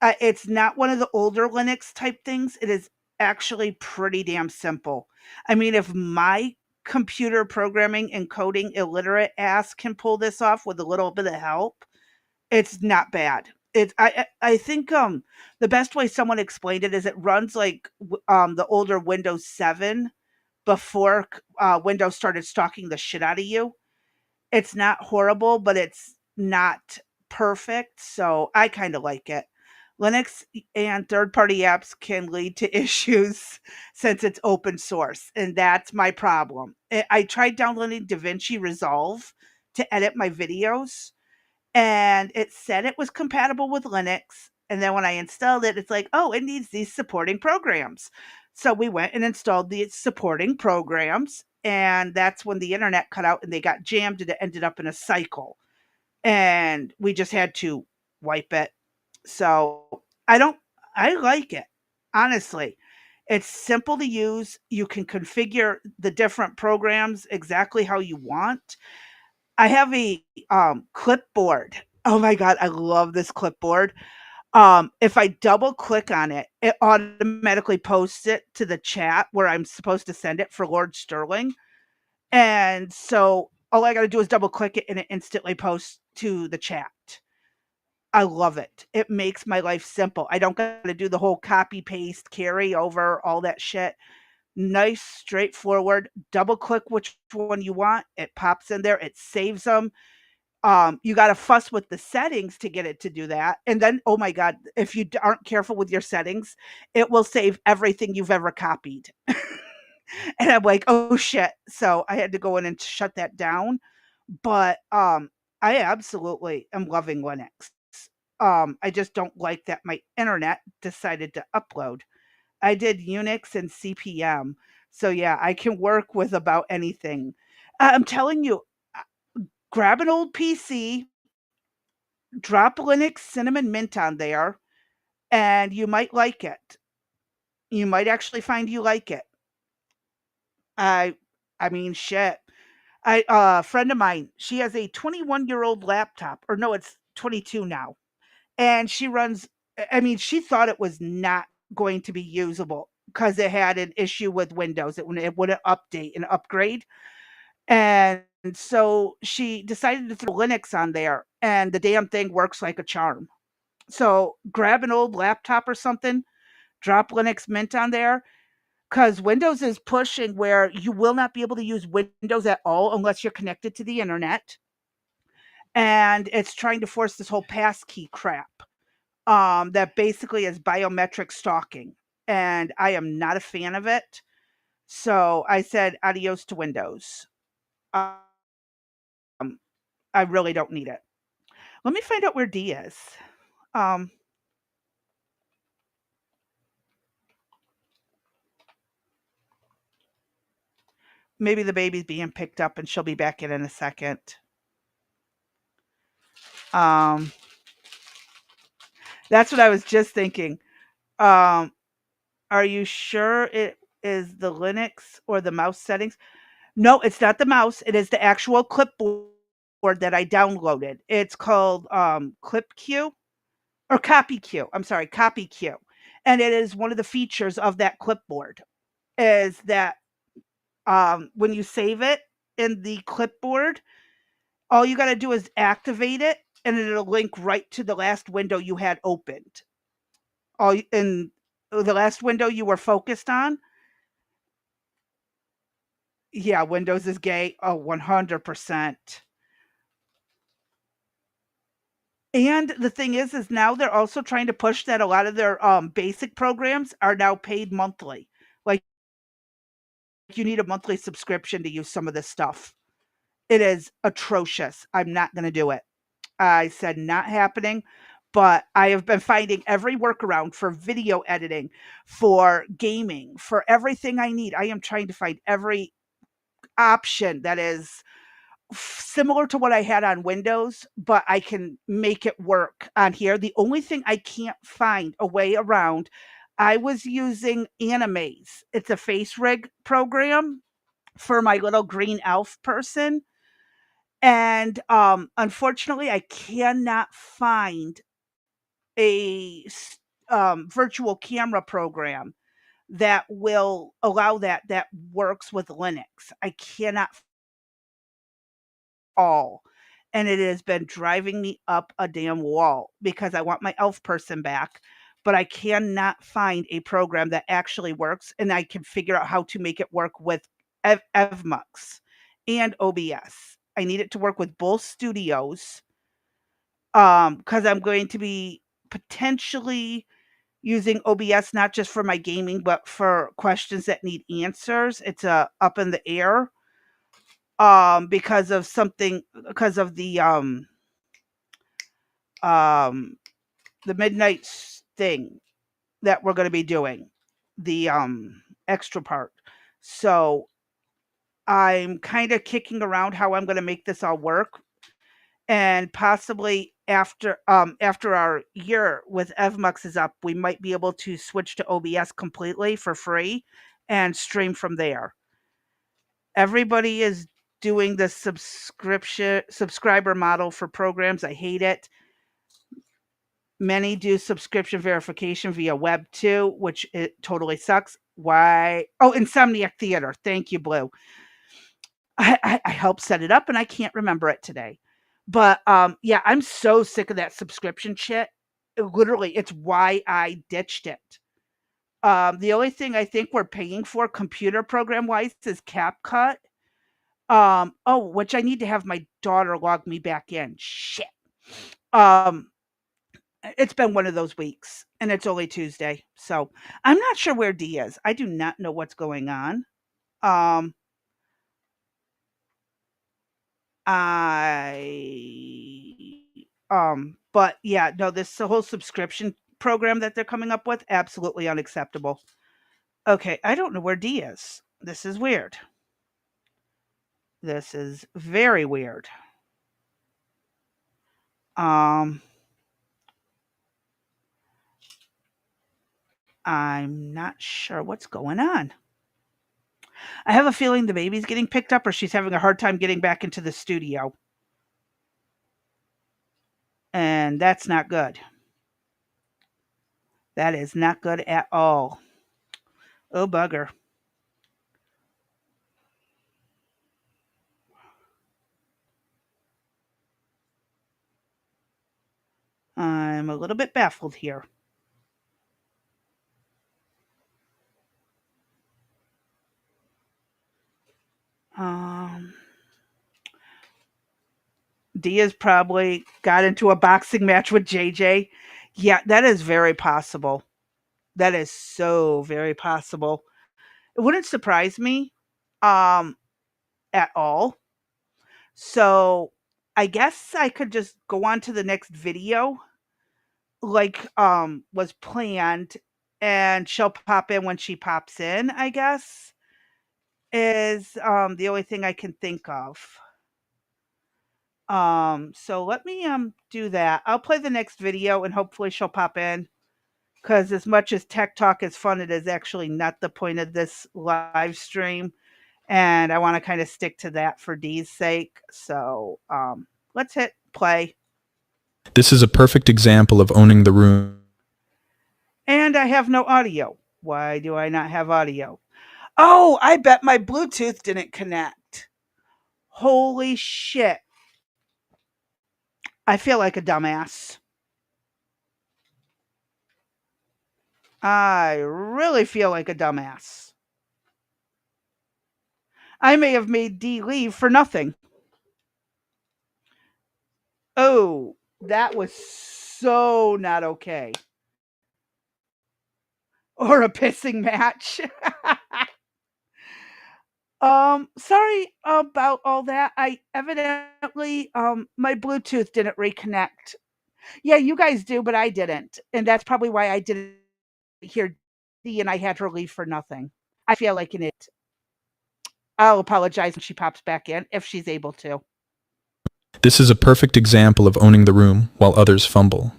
it's not one of the older Linux type things. It is actually pretty damn simple. I mean, if my computer programming and coding illiterate ass can pull this off with a little bit of help, it's not bad. I think the best way someone explained it is it runs like the older Windows 7 before Windows started stalking the shit out of you. It's not horrible, but it's not perfect, so I kinda like it. Linux and third-party apps can lead to issues since it's open source, and that's my problem. I tried downloading DaVinci Resolve to edit my videos, and it said it was compatible with Linux, and then when I installed it, it's like, "Oh, it needs these supporting programs." So we went and installed the supporting programs, and that's when the internet cut out and they got jammed and it ended up in a cycle. And we just had to wipe it. So I like it, honestly. It's simple to use. You can configure the different programs exactly how you want. I have a clipboard. Oh my God, I love this clipboard. If I double click on it, it automatically posts it to the chat where I'm supposed to send it for Lord Sterling. And so all I got to do is double click it and it instantly posts to the chat. I love it. It makes my life simple. I don't got to do the whole copy, paste, carry over, all that shit. Nice, straightforward. Double click which one you want. It pops in there. It saves them. You got to fuss with the settings to get it to do that. And then, oh my God, if you aren't careful with your settings, it will save everything you've ever copied. And I'm like, oh shit. So I had to go in and shut that down. But I absolutely am loving Linux. I just don't like that my internet decided to upload. I did Unix and CPM. So yeah, I can work with about anything. I'm telling you, grab an old PC, drop Linux Cinnamon Mint on there, and you might like it. You might actually find you like it. I I mean shit. A friend of mine, she has a 21-year-old laptop, or no, it's 22 now. And she runs, I mean, she thought it was not going to be usable because it had an issue with Windows. It wouldn't update and upgrade. And so she decided to throw Linux on there, and the damn thing works like a charm. So grab an old laptop or something, drop Linux Mint on there, because Windows is pushing where you will not be able to use Windows at all unless you're connected to the internet. And it's trying to force this whole passkey crap that basically is biometric stalking. And I am not a fan of it. So I said adios to Windows. I really don't need it. Let me find out where D is. Um, Maybe the baby's being picked up and she'll be back in a second. Um, that's what I was just thinking. Um, are you sure it is the Linux or the mouse settings? No, it's not the mouse. It is the actual clipboard that I downloaded. It's called ClipQ or CopyQ. I'm sorry, CopyQ. And it is one of the features of that clipboard is that when you save it in the clipboard, all you got to do is activate it and it'll link right to the last window you had opened. All in the last window you were focused on. Yeah, Windows is gay. Oh, 100%. And the thing is now they're also trying to push that a lot of their basic programs are now paid monthly. Like you need a monthly subscription to use some of this stuff. It is atrocious. I'm not going to do it. I said not happening, but I have been finding every workaround for video editing, for gaming, for everything I need. I am trying to find every option that is similar to what I had on Windows, but I can make it work on here. The only thing I can't find a way around, I was using Animaze. It's a face rig program for my little green elf person. And unfortunately, I cannot find a virtual camera program that will allow that works with Linux. I cannot find it at all. And it has been driving me up a damn wall because I want my elf person back, but I cannot find a program that actually works and I can figure out how to make it work with Evmux and OBS. I need it to work with both studios because I'm going to be potentially using OBS not just for my gaming, but for questions that need answers. It's up in the air because of something because of um the midnight thing that we're going to be doing the extra part. So I'm kind of kicking around how I'm going to make this all work, and possibly after our year with Evmux is up, we might be able to switch to OBS completely for free and stream from there. Everybody is doing the subscriber model for programs. I hate it. Many do subscription verification via web too, which it totally sucks. Why? Oh, Insomniac Theater. Thank you, Blue. I helped set it up and I can't remember it today. But yeah, I'm so sick of that subscription shit. Literally, it's why I ditched it. The only thing I think we're paying for computer program wise is CapCut. Oh, which I need to have my daughter log me back in. Shit. Um, it's been one of those weeks and it's only Tuesday. So I'm not sure where D is. I do not know what's going on. Um, I but yeah, no, this whole subscription program that they're coming up with, absolutely unacceptable. Okay, I don't know where D is. This is weird. This is very weird. Um I'm not sure what's going on. I have a feeling the baby's getting picked up or she's having a hard time getting back into the studio. And that's not good. That is not good at all. Oh, bugger. I'm a little bit baffled here. Um, Diaz probably got into a boxing match with JJ. Yeah, that is very possible. That is so very possible. It wouldn't surprise me um at all. So, I guess I could just go on to the next video like was planned and she'll pop in when she pops in, I guess. Is the only thing I can think of. So let me do that. I'll play the next video and hopefully she'll pop in. Because as much as tech talk is fun, it is actually not the point of this live stream. And I want to kind of stick to that for Dee's sake. So let's hit play. This is a perfect example of owning the room. And I have no audio. Why do I not have audio? Oh, I bet my Bluetooth didn't connect. Holy shit. I feel like a dumbass. I really feel like a dumbass. I may have made D leave for nothing. Oh, that was so not okay. Or a pissing match. Sorry about all that. I evidently my Bluetooth didn't reconnect. Yeah, you guys do, but I didn't. And that's probably why I didn't hear D and I had her leave for nothing. I feel like an it. I'll apologize when she pops back in if she's able to. This is a perfect example of owning the room while others fumble.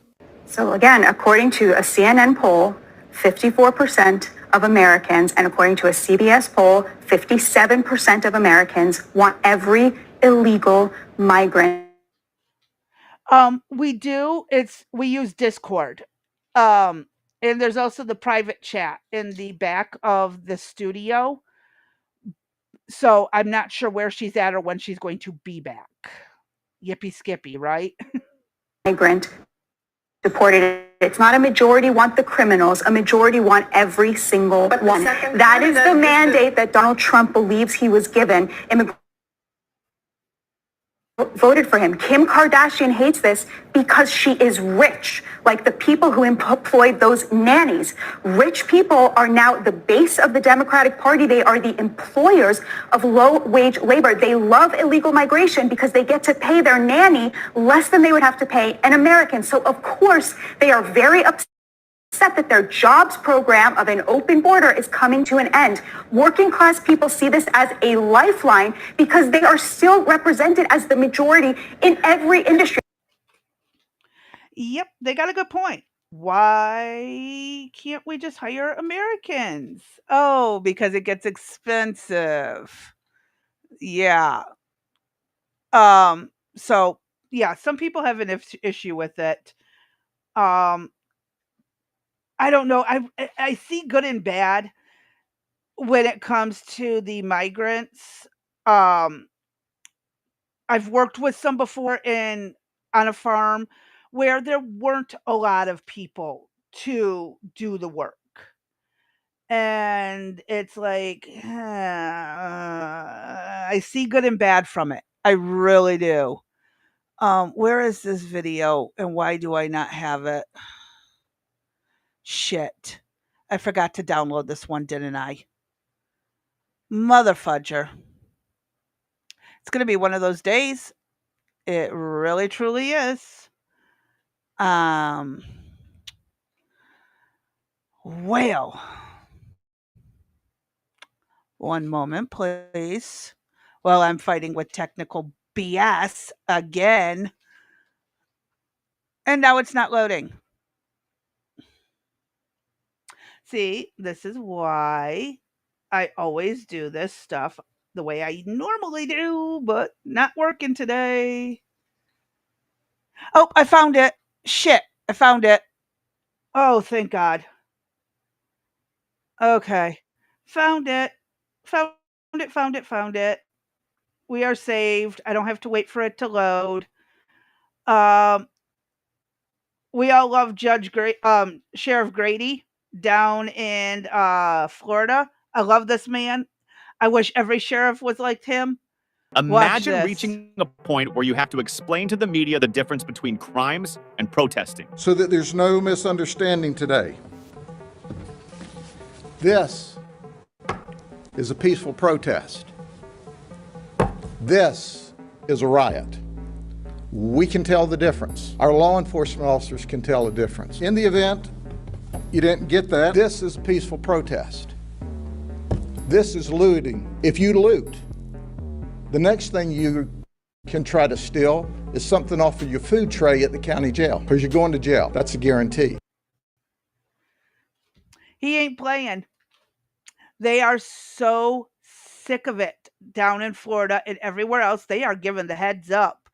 So again, according to a CNN poll, 54% of Americans, and according to a CBS poll, 57% of Americans want every illegal migrant. We do. We use Discord. And there's also the private chat in the back of the studio. So I'm not sure where she's at or when she's going to be back. Yippee skippy, right? Migrant deported. It's not a majority want the criminals. A majority want every single one. That is the mandate that Donald Trump believes he was given. Voted for him. Kim Kardashian hates this because she is rich, like the people who employed those nannies. Rich people are now the base of the Democratic Party. They are the employers of low-wage labor. They love illegal migration because they get to pay their nanny less than they would have to pay an American. So, of course, they are very upset upset that their jobs program of an open border is coming to an end. Working class people see this as a lifeline because they are still represented as the majority in every industry. Yep, they got a good point. Why can't we just hire Americans? Oh, because it gets expensive. Yeah. So yeah, some people have an issue with it. Um, I don't know. I see good and bad when it comes to the migrants. Um, I've worked with some before in on a farm where there weren't a lot of people to do the work. And it's like, I see good and bad from it. I really do. Where is this video and why do I not have it? Shit. I forgot to download this one, didn't I? Mother fudger. It's going to be one of those days. It really truly is. Um well, one moment please. Well, I'm fighting with technical BS again. And now it's not loading. See, this is why I always do this stuff the way I normally do, but not working today. Oh, I found it. Shit, I found it. Oh, thank God. Okay. Found it. Found found it. We are saved. I don't have to wait for it to load. Um, we all love Sheriff Grady down in Florida. I love this man. I wish every sheriff was like him. Watch Imagine this. reaching a point where you have to explain to the media the difference between crimes and protesting. So that there's no misunderstanding today, this is a peaceful protest. This is a riot. We can tell the difference. Our law enforcement officers can tell the difference. In the event you didn't get that, this is a peaceful protest. This is looting. If you loot, the next thing you can try to steal is something off of your food tray at the county jail, because you're going to jail. That's a guarantee. He ain't playing. They are so sick of it down in Florida and everywhere else. They are giving the heads up.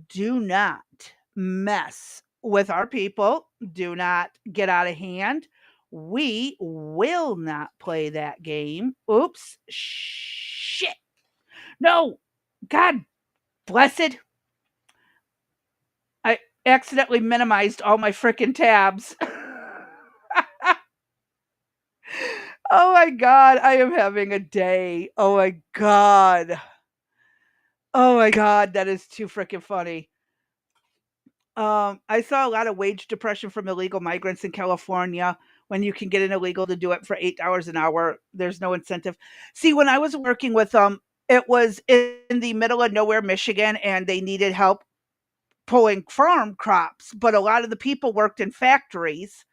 Do not mess with our people. Do not get out of hand. We will not play that game. Oops. Shit. No. God blessed. I accidentally minimized all my frickin' tabs. Oh my God. I am having a day. Oh my God. Oh my God. That is too frickin' funny. I saw a lot of wage depression from illegal migrants in California. When you can get an illegal to do it for $8 an hour, there's no incentive. See, when I was working with them, it was in the middle of nowhere, Michigan, and they needed help pulling farm crops. But a lot of the people worked in factories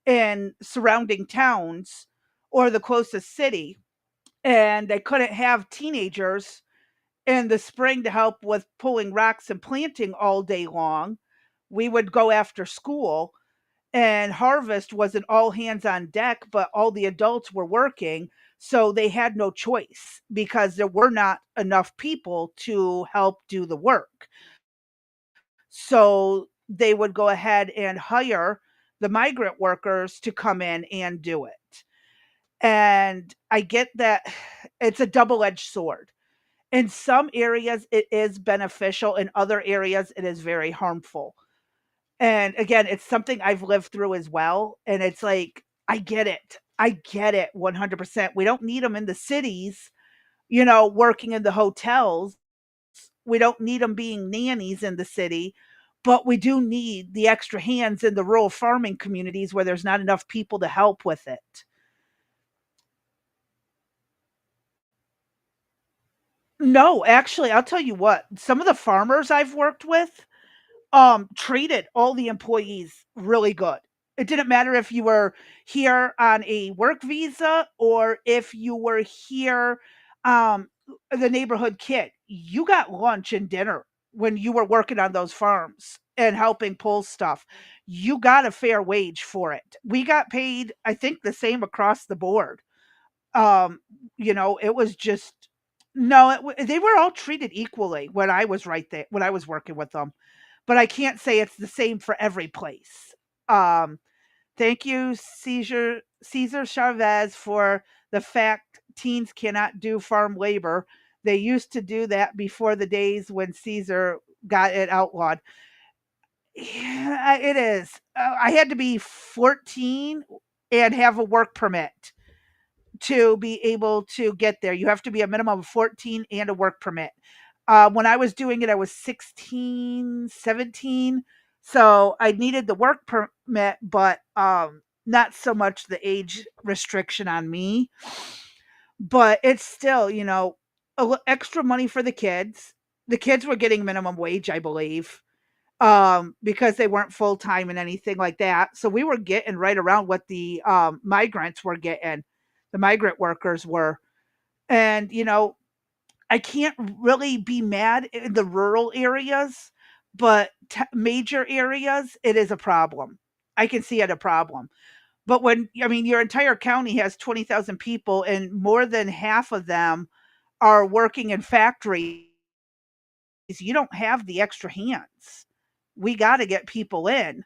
in surrounding towns or the closest city, and they couldn't have teenagers in the spring to help with pulling rocks and planting all day long. We would go after school, and harvest was an all hands on deck, but all the adults were working. So they had no choice because there were not enough people to help do the work. So they would go ahead and hire the migrant workers to come in and do it. And I get that it's a double edged sword. In some areas, it is beneficial. In other areas, it is very harmful. And again, it's something I've lived through as well. And it's like, I get it. I get it 100%. We don't need them in the cities, working in the hotels. We don't need them being nannies in the city, but we do need the extra hands in the rural farming communities where there's not enough people to help with it. No, actually, I'll tell you what, some of the farmers I've worked with treated all the employees really good. It didn't matter if you were here on a work visa or if you were here, um, the neighborhood kid. You got lunch and dinner when you were working on those farms and helping pull stuff. You got a fair wage for it. We got paid, I think, the same across the board. Um, it was just no, they were all treated equally when I was right there when I was working with them. But I can't say it's the same for every place. Um, Thank you, Cesar Chavez, for the fact teens cannot do farm labor. They used to do that before the days when Caesar got it outlawed. Yeah, it is. I had to be 14 and have a work permit to be able to get there. You have to be a minimum of 14 and a work permit. When I was doing it, I was 16, 17. So I needed the work permit, but not so much the age restriction on me. But it's still, extra money for the kids. The kids were getting minimum wage, I believe, because they weren't full time and anything like that. So we were getting right around what the migrants were getting, the migrant workers were. And, I can't really be mad in the rural areas, but major areas, it is a problem. I can see it a problem. But when, I mean, your entire county has 20,000 people and more than half of them are working in factories, you don't have the extra hands. We got to get people in.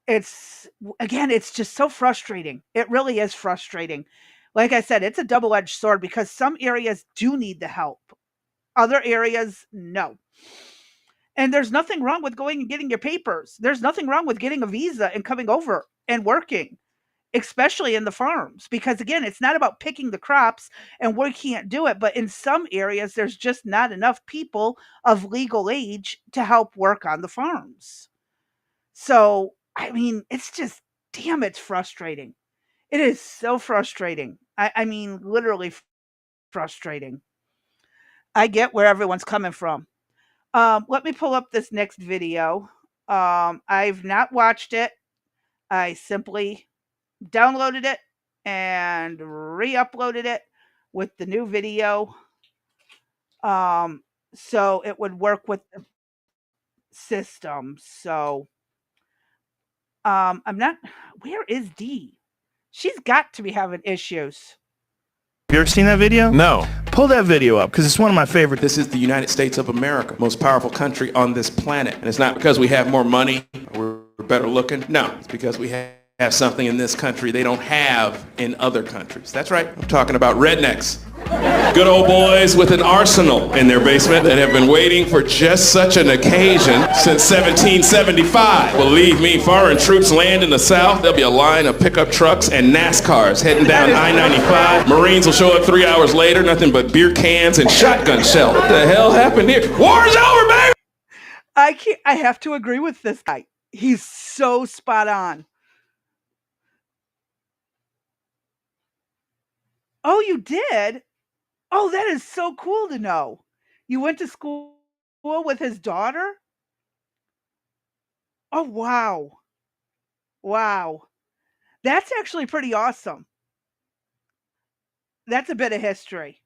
Again, it's just so frustrating. It really is frustrating. Like I said, it's a double-edged sword because some areas do need the help. Other areas, no. And there's nothing wrong with going and getting your papers. There's nothing wrong with getting a visa and coming over and working, especially in the farms. Because again, it's not about picking the crops and we can't do it. But in some areas, there's just not enough people of legal age to help work on the farms. So, I mean, it's just, damn, it's frustrating. It is so frustrating. I mean, literally frustrating. I get where everyone's coming from. Let me pull up this next video. I've not watched it. I simply downloaded it and re-uploaded it with the new video. So it would work with the system. So I'm not, where is Dee? She's got to be having issues. You ever seen that video? No. Pull that video up, because it's one of my favorite. This is the United States of America, most powerful country on this planet. And it's not because we have more money or we're better looking. No, it's because we have something in this country they don't have in other countries. That's right. I'm talking about rednecks. Good old boys with an arsenal in their basement that have been waiting for just such an occasion since 1775. Believe me, foreign troops land in the South, there'll be a line of pickup trucks and NASCARs heading down I-95. Marines will show up 3 hours later, nothing but beer cans and shotgun shells. What the hell happened here? War's over, baby! I have to agree with this guy. He's so spot on. Oh, you did? Oh, that is so cool to know. You went to school with his daughter? Oh, wow. Wow. That's actually pretty awesome. That's a bit of history.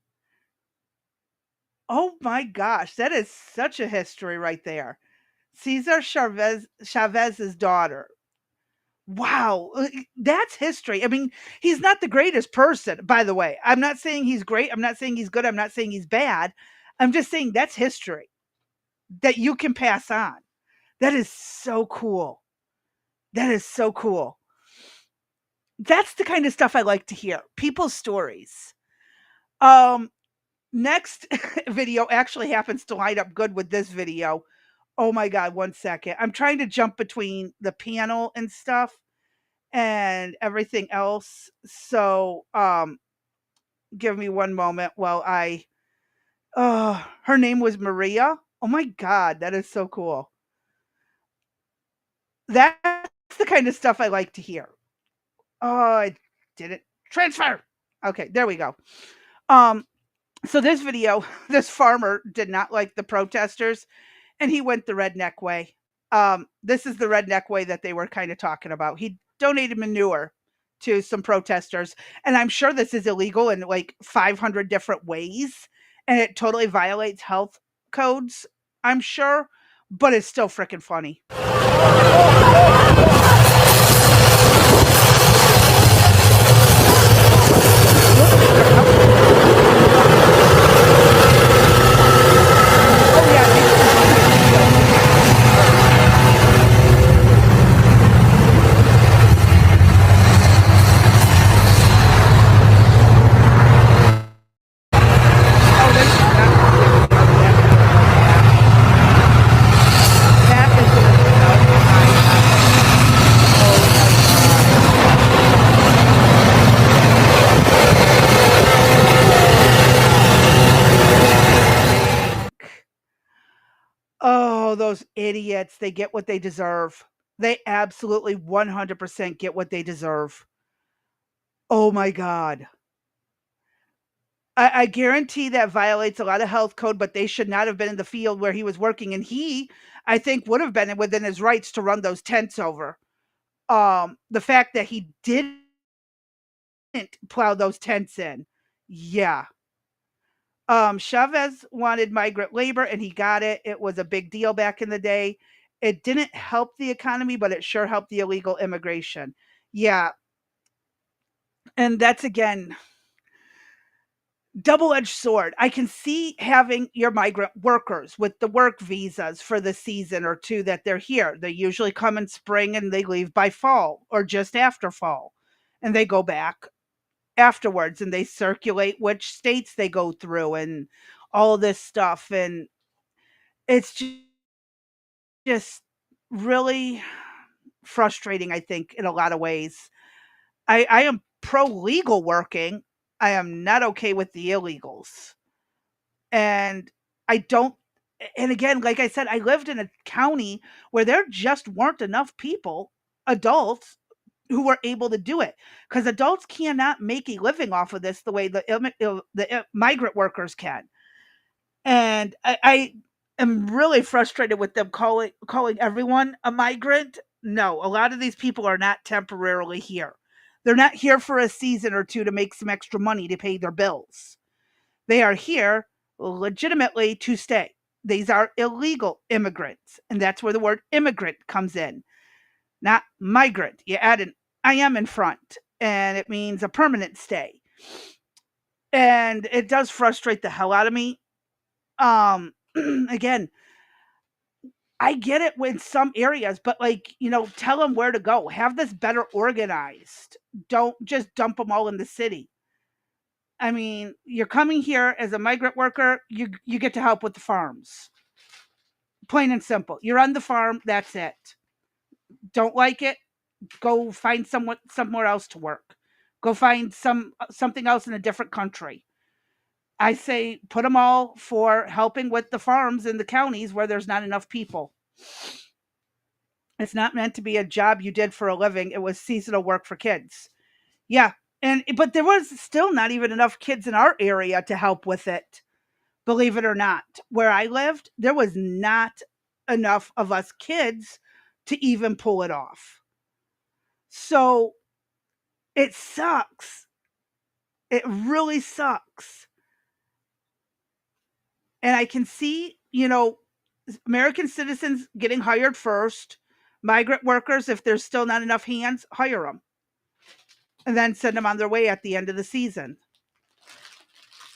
Oh my gosh, that is such a history right there. Cesar Chavez's daughter. Wow, that's history. I mean, he's not the greatest person, by the way. I'm not saying he's great. I'm not saying he's good. I'm not saying he's bad. I'm just saying that's history that you can pass on. That is so cool. That is so cool. That's the kind of stuff I like to hear. People's stories. Next video actually happens to line up good with this video. Oh my God, 1 second. I'm trying to jump between the panel and stuff and everything else. So, give me one moment while her name was Maria. Oh my God, that is so cool. That's the kind of stuff I like to hear. Oh, I did it. Transfer. Okay, there we go. So this video, this farmer did not like the protesters and he went the redneck way. This is the redneck way that they were kind of talking about. He donated manure to some protesters, and I'm sure this is illegal in like 500 different ways, and it totally violates health codes, I'm sure, but it's still freaking funny. Oh yeah, oh, those idiots. They get what they deserve. They absolutely 100% get what they deserve. Oh my God. I guarantee that violates a lot of health code, but they should not have been in the field where he was working. And he, I think, would have been within his rights to run those tents over. The fact that he didn't plow those tents in. Yeah. Chavez wanted migrant labor and he got it. It was a big deal back in the day. It didn't help the economy, but it sure helped the illegal immigration. Yeah. And that's again double-edged sword. I can see having your migrant workers with the work visas for the season or two that they're here. They usually come in spring and they leave by fall or just after fall. And they go back afterwards and they circulate which states they go through and all this stuff. And it's just really frustrating, I think, in a lot of ways. I am pro legal working. I am not okay with the illegals. And I don't, and again, like I said, I lived in a county where there just weren't enough people, adults, who were able to do it because adults cannot make a living off of this the way the migrant workers can. And I am really frustrated with them calling everyone a migrant. No, a lot of these people are not temporarily here. They're not here for a season or two to make some extra money to pay their bills. They are here legitimately to stay. These are illegal immigrants, and that's where the word immigrant comes in, not migrant. You add an I am in front, and it means a permanent stay. And it does frustrate the hell out of me. Again, I get it in some areas, but like, tell them where to go. Have this better organized. Don't just dump them all in the city. I mean, you're coming here as a migrant worker, you get to help with the farms. Plain and simple. You're on the farm, that's it. Don't like it? Go find somewhere else to work. Go find something else in a different country. I say put them all for helping with the farms in the counties where there's not enough people. It's not meant to be a job you did for a living. It was seasonal work for kids. Yeah. But there was still not even enough kids in our area to help with it. Believe it or not. Where I lived, there was not enough of us kids to even pull it off. So it sucks. It really sucks. And I can see, American citizens getting hired first, migrant workers, if there's still not enough hands, hire them. And then send them on their way at the end of the season.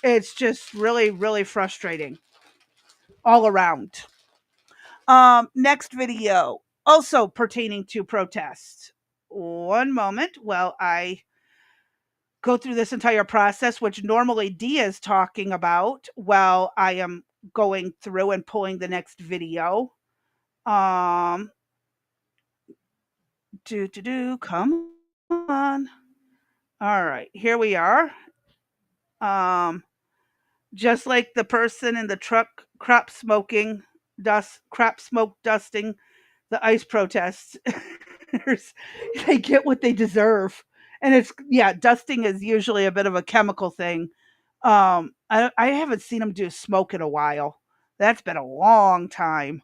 It's just really, really frustrating all around. Next video, also pertaining to protests. One moment while I go through this entire process, which normally Dia is talking about while I am going through and pulling the next video. Come on. All right, here we are. Just like the person in the truck crap smoke dusting the ICE protests. They get what they deserve. And dusting is usually a bit of a chemical thing. I haven't seen them do smoke in a while. That's been a long time.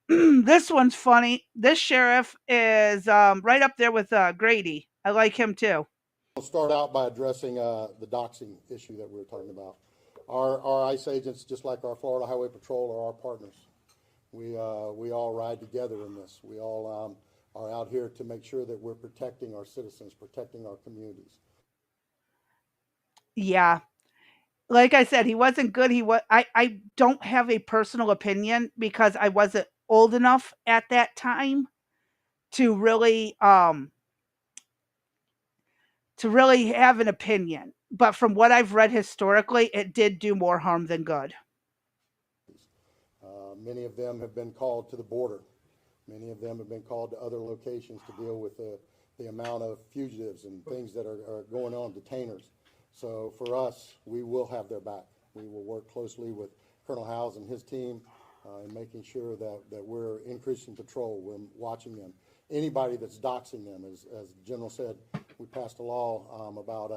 This one's funny. This sheriff is right up there with Grady. I like him too. I'll start out by addressing the doxing issue that we were talking about. Our ICE agents, just like our Florida Highway Patrol, are our partners. We all ride together in this. We all are out here to make sure that we're protecting our citizens, protecting our communities. Yeah. Like I said, he wasn't good. I don't have a personal opinion because I wasn't old enough at that time to really have an opinion. But from what I've read historically, it did do more harm than good. Many of them have been called to the border. Many of them have been called to other locations to deal with the amount of fugitives and things that are going on, detainers. So for us, we will have their back. We will work closely with Colonel Howes and his team in making sure that we're increasing patrol, we're watching them. Anybody that's doxing them, as the General said, we passed a law about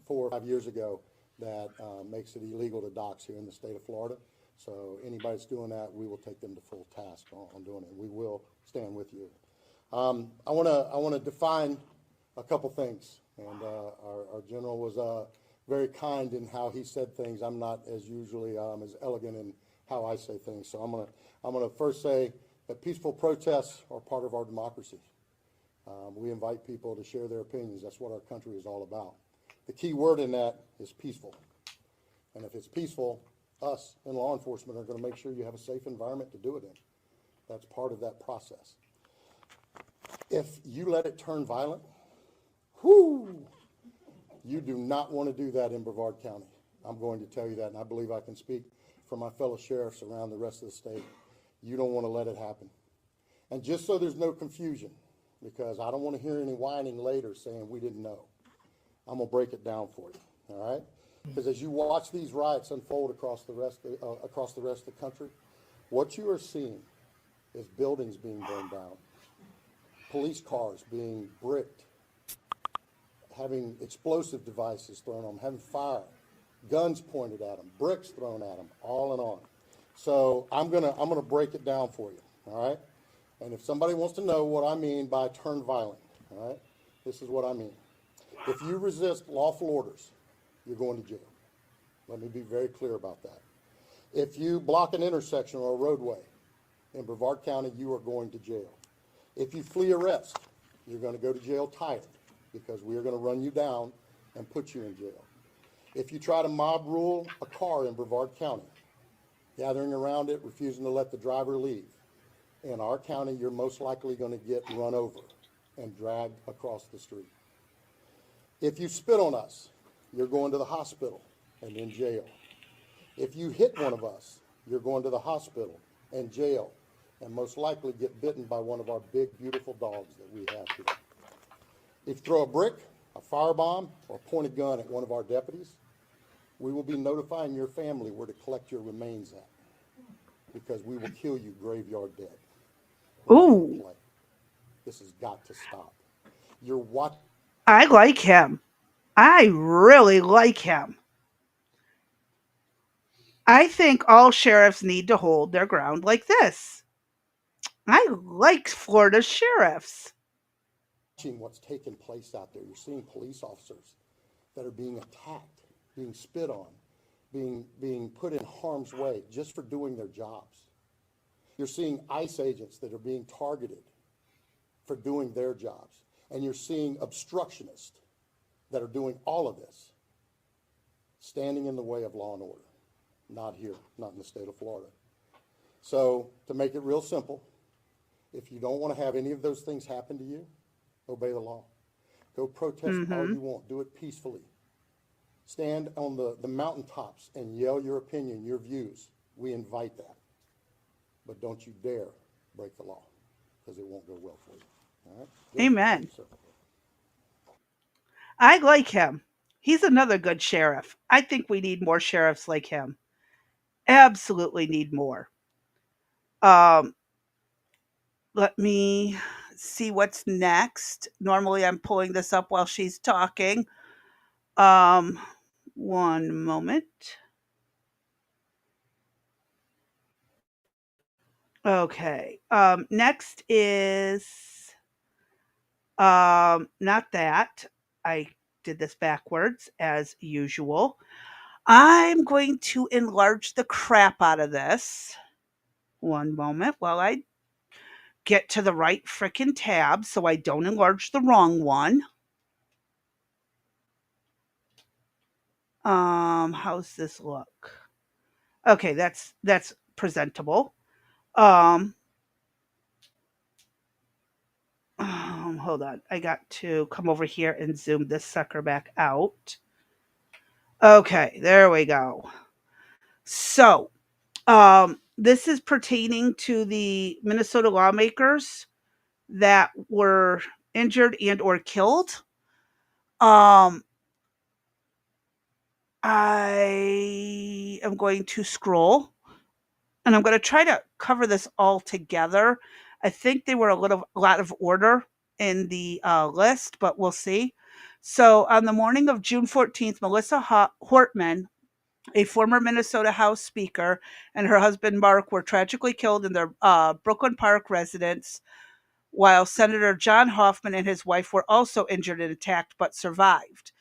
4 or 5 years ago that makes it illegal to dox here in the state of Florida. So anybody that's doing that, we will take them to full task on doing it. We will stand with you. I want to define a couple things, and our general was very kind in how he said things. I'm not as usually as elegant in how I say things. So I'm gonna first say that peaceful protests are part of our democracy. We invite people to share their opinions. That's what our country is all about. The key word in that is peaceful. And if it's peaceful, us in law enforcement are going to make sure you have a safe environment to do it in. That's part of that process. If you let it turn violent, whoo, you do not want to do that in Brevard County. I'm going to tell you that, and I believe I can speak for my fellow sheriffs around the rest of the state. You don't want to let it happen. And just so there's no confusion, because I don't want to hear any whining later saying we didn't know, I'm going to break it down for you, all right? Because as you watch these riots unfold across the rest of the country, what you are seeing is buildings being burned down, police cars being bricked, having explosive devices thrown on them, having fire, guns pointed at them, bricks thrown at them, all and on. So I'm gonna break it down for you, all right? And if somebody wants to know what I mean by turn violent, all right, this is what I mean. If you resist lawful orders, you're going to jail. Let me be very clear about that. If you block an intersection or a roadway in Brevard County, you are going to jail. If you flee arrest, you're going to go to jail tired because we are going to run you down and put you in jail. If you try to mob rule a car in Brevard County, gathering around it, refusing to let the driver leave, in our county, you're most likely going to get run over and dragged across the street. If you spit on us, you're going to the hospital and in jail. If you hit one of us, you're going to the hospital and jail, and most likely get bitten by one of our big, beautiful dogs that we have here. If you throw a brick, a firebomb, or point a gun at one of our deputies, we will be notifying your family where to collect your remains at, because we will kill you graveyard dead. Ooh. This has got to stop. You're watching. I like him. I really like him. I think all sheriffs need to hold their ground like this. I like Florida sheriffs. What's taking place out there. You're seeing police officers that are being attacked, being spit on, being put in harm's way just for doing their jobs. You're seeing ICE agents that are being targeted for doing their jobs. And you're seeing obstructionists that are doing all of this, standing in the way of law and order. Not here, not in the state of Florida. So to make it real simple, if you don't want to have any of those things happen to you, obey the law. Go protest all you want. Do it peacefully. Stand on the mountaintops and yell your opinion, your views. We invite that. But don't you dare break the law, because it won't go well for you. All right? Amen. I like him. He's another good sheriff. I think we need more sheriffs like him. Absolutely need more. Let me see what's next. Normally I'm pulling this up while she's talking. One moment. Okay. Next is not that. I did this backwards as usual. I'm going to enlarge the crap out of this. One moment while I get to the right frickin' tab so I don't enlarge the wrong one. How's this look? Okay, that's presentable. Um, Hold on. I got to come over here and zoom this sucker back out. Okay, there we go. So, this is pertaining to the Minnesota lawmakers that were injured and or killed. Um, I am going to scroll and I'm going to try to cover this all together. I think they were a lot of order in the list, but we'll see. So on the morning of June 14th, Melissa Hortman, a former Minnesota House Speaker, and her husband Mark were tragically killed in their Brooklyn Park residence, while Senator John Hoffman and his wife were also injured and attacked but survived.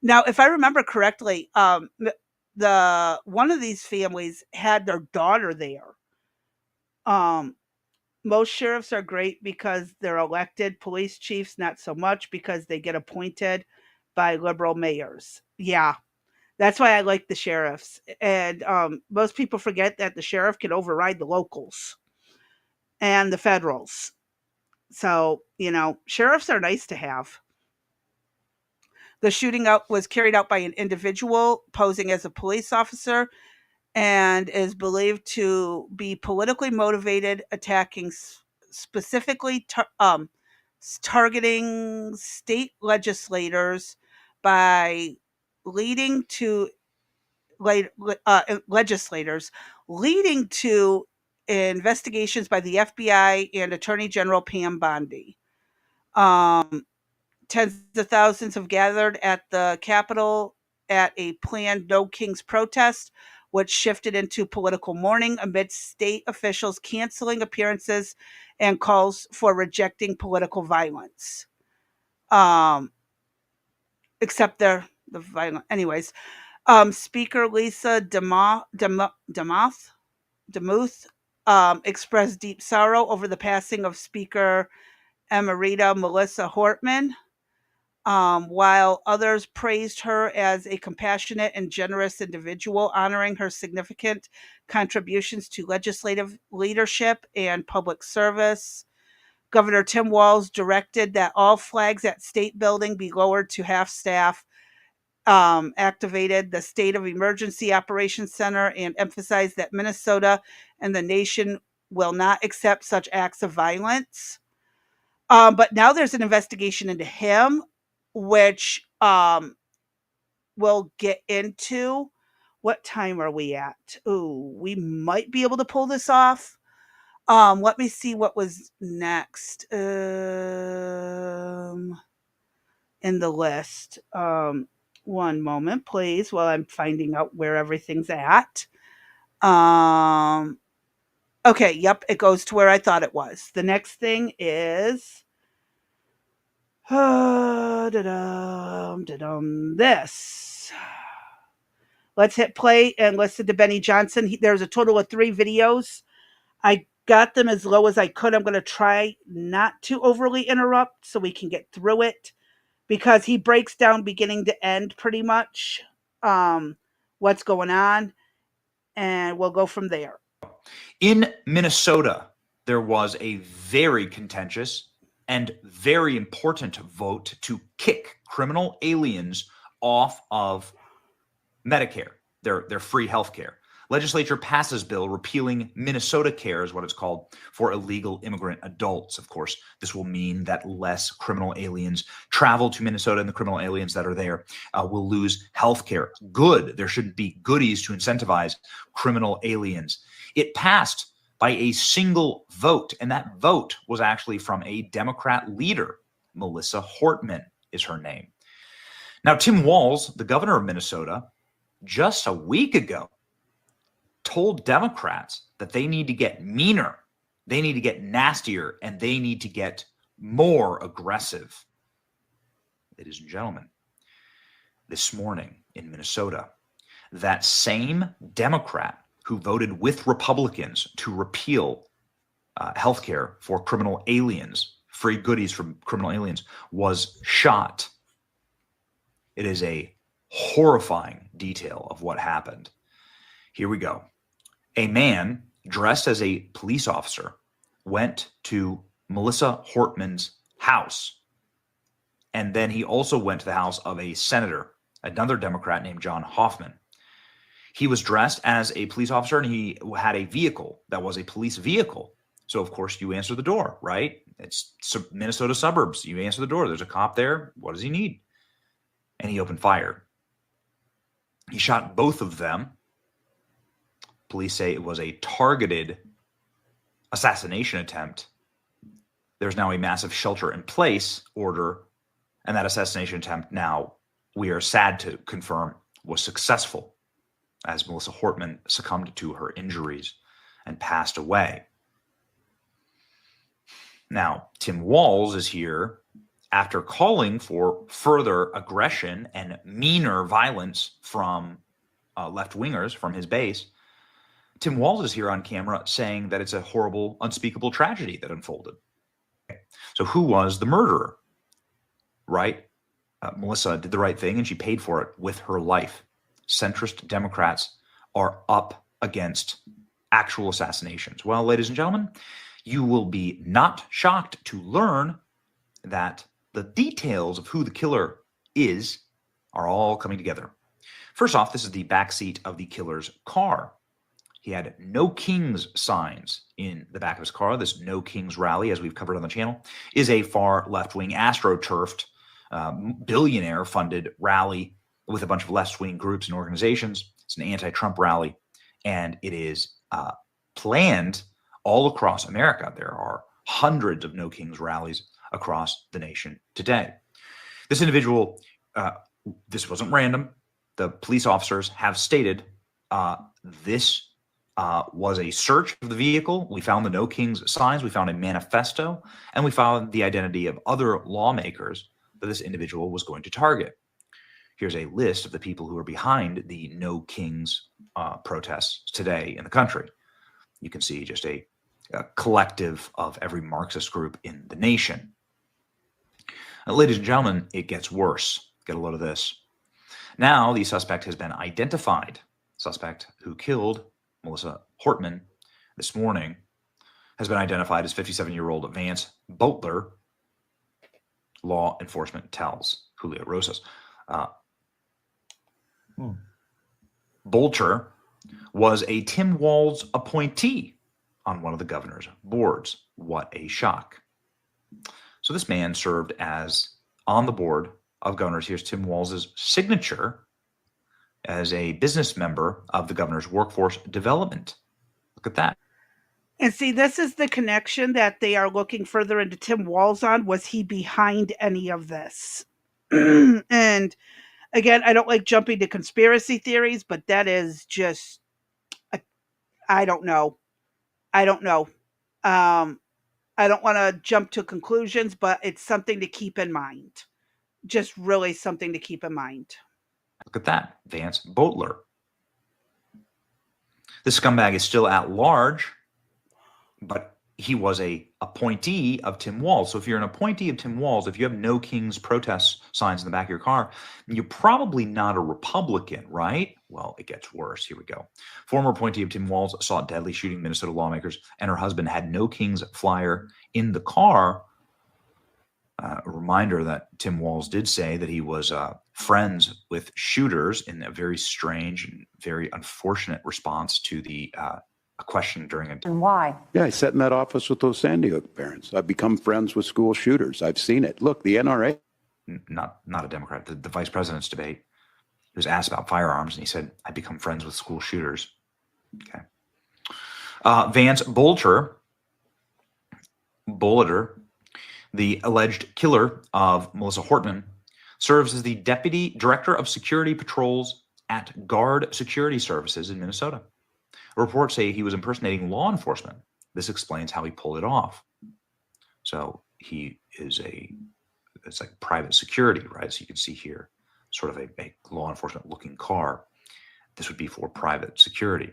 Now, if I remember correctly, the one of these families had their daughter there. Um, Most sheriffs are great because they're elected. Police chiefs, not so much because they get appointed by liberal mayors. Yeah, that's why I like the sheriffs. And most people forget that the sheriff can override the locals and the federals. So, sheriffs are nice to have. The shooting out was carried out by an individual posing as a police officer and is believed to be politically motivated, attacking specifically targeting state legislators by leading to legislators, leading to investigations by the FBI and Attorney General Pam Bondi. Um, Tens of thousands have gathered at the Capitol at a planned No Kings protest, which shifted into political mourning amidst state officials canceling appearances and calls for rejecting political violence. Um, except the violent, anyways. Speaker Lisa Demuth expressed deep sorrow over the passing of Speaker Emerita Melissa Hortman. While others praised her as a compassionate and generous individual, honoring her significant contributions to legislative leadership and public service. Governor Tim Walz directed that all flags at State Building be lowered to half staff, activated the State of Emergency Operations Center, and emphasized that Minnesota and the nation will not accept such acts of violence. But now there's an investigation into him, which we'll get into. What time are we at? Ooh, we might be able to pull this off. Let me see what was next in the list. One moment, please, while I'm finding out where everything's at. Okay, yep, it goes to where I thought it was. The next thing is this. Let's hit play and listen to Benny Johnson. There's a total of 3 videos. I got them as low as I could. I'm going to try not to overly interrupt so we can get through it, because he breaks down beginning to end pretty much what's going on, and we'll go from there. In Minnesota, there was a very contentious and very important vote to kick criminal aliens off of Medicare, their free health care. Legislature passes bill repealing Minnesota Care, is what it's called, for illegal immigrant adults. Of course, this will mean that less criminal aliens travel to Minnesota, and the criminal aliens that are there will lose health care. Good. There should be goodies to incentivize criminal aliens. It passed by a single vote, and that vote was actually from a Democrat leader. Melissa Hortman is her name. Now, Tim Walz, the governor of Minnesota, just a week ago told Democrats that they need to get meaner They need to get nastier, and they need to get more aggressive. Ladies and gentlemen, this morning in Minnesota, that same Democrat who voted with Republicans to repeal health care for criminal aliens, free goodies from criminal aliens, was shot. It is a horrifying detail of what happened. Here we go. A man dressed as a police officer went to Melissa Hortman's house. And then he also went to the house of a senator, another Democrat named John Hoffman. He was dressed as a police officer, and he had a vehicle that was a police vehicle. So, of course, you answer the door, right? It's Minnesota suburbs. You answer the door. There's a cop there. What does he need? And he opened fire. He shot both of them. Police say it was a targeted assassination attempt. There's now a massive shelter-in-place order, and that assassination attempt now, we are sad to confirm, was successful, as Melissa Hortman succumbed to her injuries and passed away. Now, Tim Walz is here after calling for further aggression and meaner violence from left-wingers from his base. Tim Walz is here on camera saying that it's a horrible, unspeakable tragedy that unfolded. So who was the murderer? Right? Melissa did the right thing, and she paid for it with her life. Centrist Democrats are up against actual assassinations. Well, ladies and gentlemen, you will be not shocked to learn that the details of who the killer is are all coming together. First off, this is the backseat of the killer's car. He had No Kings signs in the back of his car. This No Kings rally, as we've covered on the channel, is a far left-wing astroturfed, billionaire-funded rally with a bunch of left-wing groups and organizations. It's an anti-Trump rally, and it is planned all across America. There are hundreds of No Kings rallies across the nation today. This individual, this wasn't random. The police officers have stated this was a search of the vehicle. We found the No Kings signs. We found a manifesto, and we found the identity of other lawmakers that this individual was going to target. Here's a list of the people who are behind the No Kings protests today in the country. You can see just a collective of every Marxist group in the nation. Now, ladies and gentlemen, it gets worse. Get a load of this. Now the suspect has been identified. Suspect who killed Melissa Hortman this morning has been identified as 57-year-old Vance Boelter. Law enforcement tells Julio Rosas. Boelter was a Tim Walz appointee on one of the governor's boards. What a shock. So this man served as on the board of governors. Here's Tim Walz's signature as a business member of the governor's workforce development. Look at that. And see, this is the connection that they are looking further into Tim Walz on. Was he behind any of this? And again, I don't like jumping to conspiracy theories, but that is just, I don't know. I don't want to jump to conclusions, but it's something to keep in mind. Just really something to keep in mind. Look at that, Vance Boelter. This scumbag is still at large, but he was a appointee of Tim Walz. So if you're an appointee of Tim Walz, if you have No Kings protest signs in the back of your car, you're probably not a Republican, right? Well, it gets worse. Here we go. Former appointee of Tim Walz sought deadly shooting Minnesota lawmakers, and her husband had No Kings flyer in the car. A reminder that Tim Walz did say that he was friends with shooters in a very strange and very unfortunate response to the a question during a... And why? Yeah, I sat in that office with those Sandy Hook parents. I've become friends with school shooters. I've seen it. Look, the NRA... Not a Democrat, the vice president's debate. He was asked about firearms, and he said, I become friends with school shooters. Okay. Vance Boelter, the alleged killer of Melissa Hortman, serves as the Deputy Director of Security Patrols at Guard Security Services in Minnesota. Reports say he was impersonating law enforcement This explains how he pulled it off. So he is it's like private security, right? So you can see here, sort of a law enforcement looking car. This would be for private security.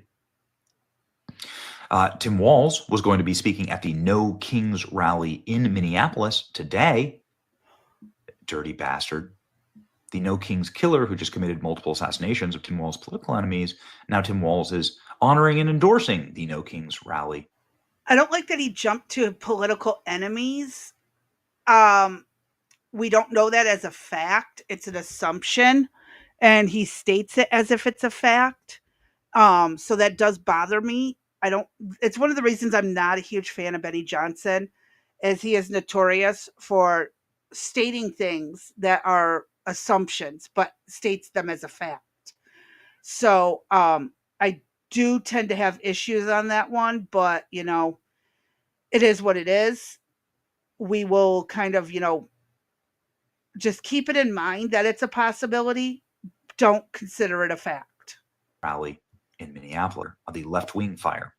Tim Walz was going to be speaking at the No Kings rally in Minneapolis today. Dirty bastard. The No Kings killer who just committed multiple assassinations of Tim Walz's political enemies. Now Tim Walz is honoring and endorsing the No Kings rally. I don't like that he jumped to political enemies. We don't know that as a fact. It's an assumption, and he states it as if it's a fact. So that does bother me. It's one of the reasons I'm not a huge fan of Benny Johnson, as he is notorious for stating things that are assumptions, but states them as a fact. So I do tend to have issues on that one, but it is what it is. We will kind of, just keep it in mind that it's a possibility. Don't consider it a fact. Rally in Minneapolis of the left-wing fire.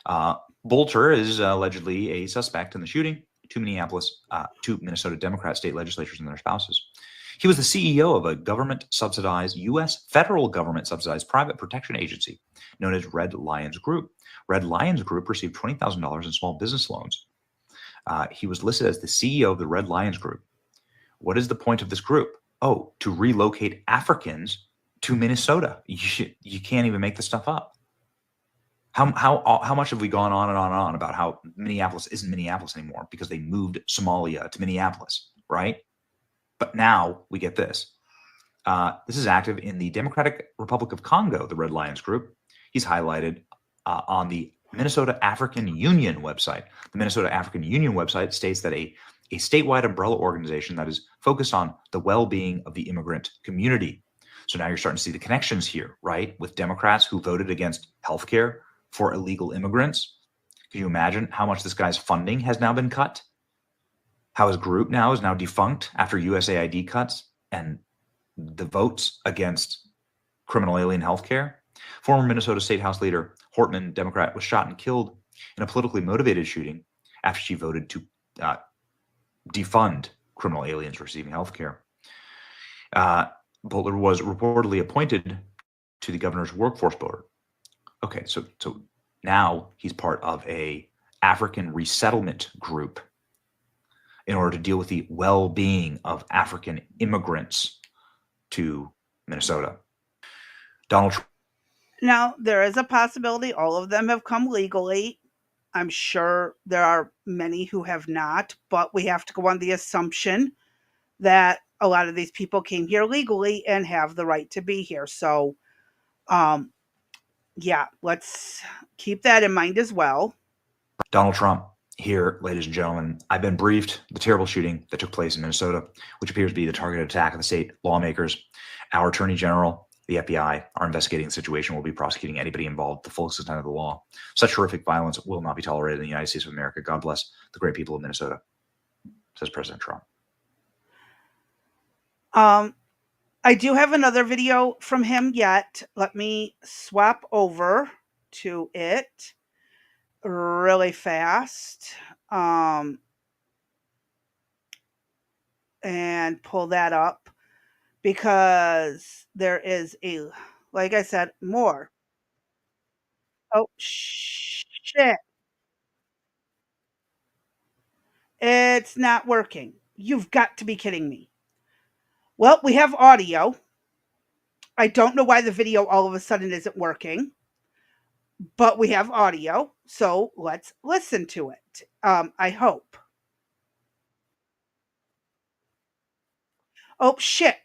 Boelter is allegedly a suspect in the shooting. Two Minnesota Democrat state legislators and their spouses. He was the CEO of a government-subsidized, U.S. federal government-subsidized private protection agency known as Red Lions Group. Red Lions Group received $20,000 in small business loans. He was listed as the CEO of the Red Lions Group. What is the point of this group? Oh, to relocate Africans to Minnesota. You can't even make this stuff up. How much have we gone on and on and on about how Minneapolis isn't Minneapolis anymore because they moved Somalia to Minneapolis, right? But now we get this. This is active in the Democratic Republic of Congo, the Red Lions Group. He's highlighted on the Minnesota African Union website. The Minnesota African Union website states that a statewide umbrella organization that is focused on the well-being of the immigrant community. So now you're starting to see the connections here, right? With Democrats who voted against healthcare for illegal immigrants. Can you imagine how much this guy's funding has now been cut? How his group now is now defunct after USAID cuts and the votes against criminal alien healthcare? Former Minnesota State House leader Hortman, Democrat, was shot and killed in a politically motivated shooting after she voted to defund criminal aliens receiving healthcare. Boelter was reportedly appointed to the governor's workforce board. Okay, so now he's part of a African resettlement group in order to deal with the well-being of African immigrants to Minnesota. Donald Trump. Now, there is a possibility all of them have come legally. I'm sure there are many who have not, but we have to go on the assumption that a lot of these people came here legally and have the right to be here. So, yeah, let's keep that in mind as well. Donald Trump here, ladies and gentlemen. I've been briefed the terrible shooting that took place in Minnesota, which appears to be the targeted attack of the state lawmakers. Our Attorney General, the FBI, are investigating the situation. Will be prosecuting anybody involved to the fullest extent of the law. Such horrific violence will not be tolerated in the United States of America. God bless the great people of Minnesota, says President Trump. I do have another video from him yet. Let me swap over to it really fast and pull that up, because there is like I said, more. Oh, shit. It's not working. You've got to be kidding me. Well, we have audio. I don't know why the video all of a sudden isn't working, but we have audio. So let's listen to it. I hope. Oh, shit.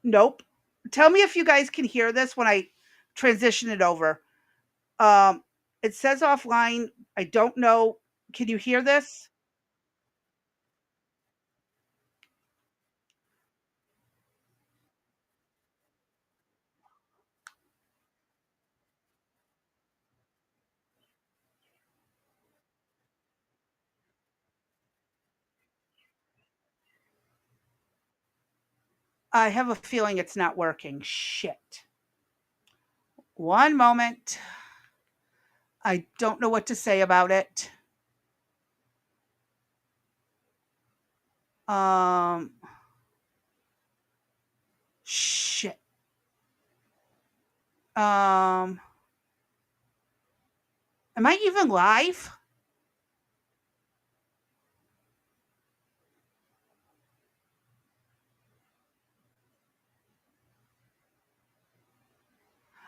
Nope. Tell me if you guys can hear this when I transition it over. It says offline. I don't know. Can you hear this? I have a feeling it's not working. Shit. One moment. I don't know what to say about it. Shit. Am I even live?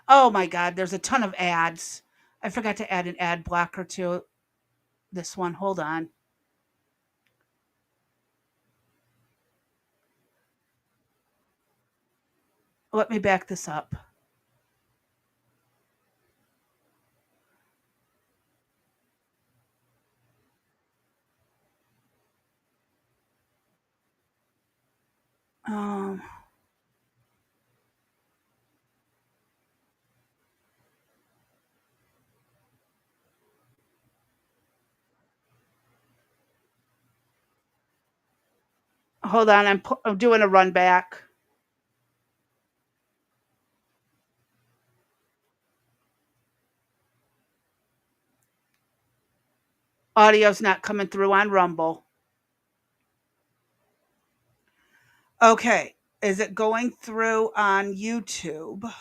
Oh my God, there's a ton of ads. I forgot to add an ad blocker to this one. Hold on. Let me back this up. Um, Hold on, I'm doing a run back. Audio's not coming through on Rumble. Okay, is it going through on YouTube?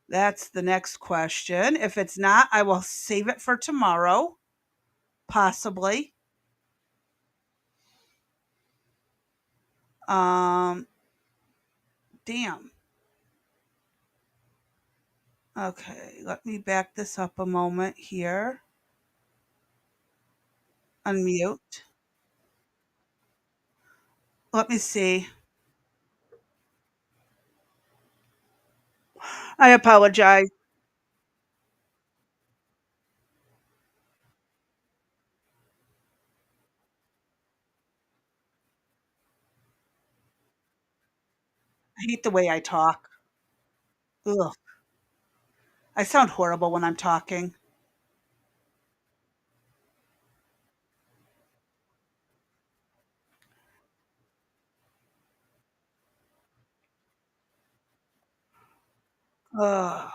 That's the next question. If it's not, I will save it for tomorrow, possibly. Damn. Okay, let me back this up a moment here. Unmute. Let me see. I apologize. I hate the way I talk. Ugh. I sound horrible when I'm talking. Ugh.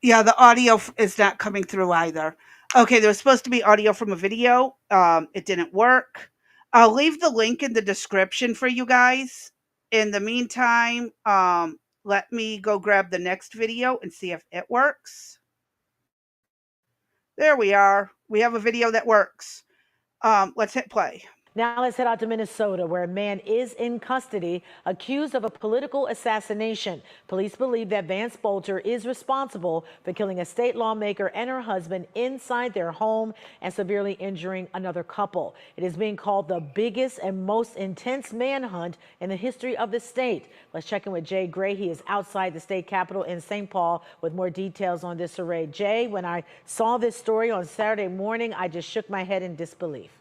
Yeah, the audio is not coming through either. Okay, there was supposed to be audio from a video. It didn't work. I'll leave the link in the description for you guys. In the meantime, let me go grab the next video and see if it works. There we are. We have a video that works. Let's hit play. Now let's head out to Minnesota, where a man is in custody accused of a political assassination. Police believe that Vance Boelter is responsible for killing a state lawmaker and her husband inside their home and severely injuring another couple. It is being called the biggest and most intense manhunt in the history of the state. Let's check in with Jay Gray. He is outside the state capitol in St. Paul with more details on this array. Jay, when I saw this story on Saturday morning, I just shook my head in disbelief.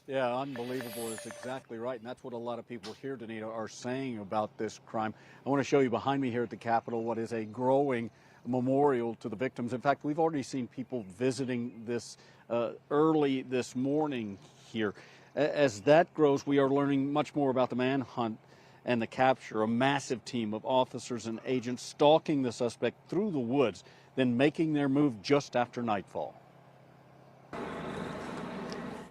Yeah, unbelievable is exactly right. And that's what a lot of people here, Danita, are saying about this crime. I want to show you behind me here at the Capitol what is a growing memorial to the victims. In fact, we've already seen people visiting this early this morning here. As that grows, we are learning much more about the manhunt and the capture. A massive team of officers and agents stalking the suspect through the woods, then making their move just after nightfall.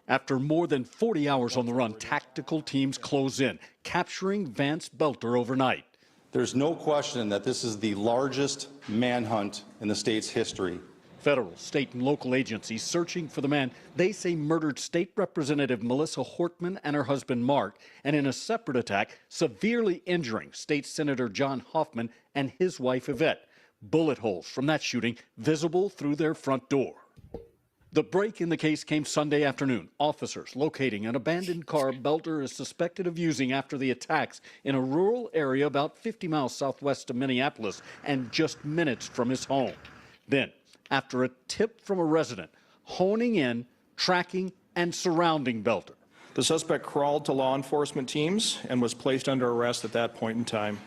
After more than 40 hours on the run, tactical teams close in, capturing Vance Boelter overnight. There's no question that this is the largest manhunt in the state's history. Federal, state, and local agencies searching for the man they say murdered State Representative Melissa Hortman and her husband Mark, and in a separate attack, severely injuring State Senator John Hoffman and his wife Yvette. Bullet holes from that shooting visible through their front door. The break in the case came Sunday afternoon. Officers locating an abandoned car Boelter is suspected of using after the attacks in a rural area about 50 miles southwest of Minneapolis and just minutes from his home. Then, after a tip from a resident, honing in, tracking, and surrounding Boelter. The suspect crawled to law enforcement teams and was placed under arrest at that point in time.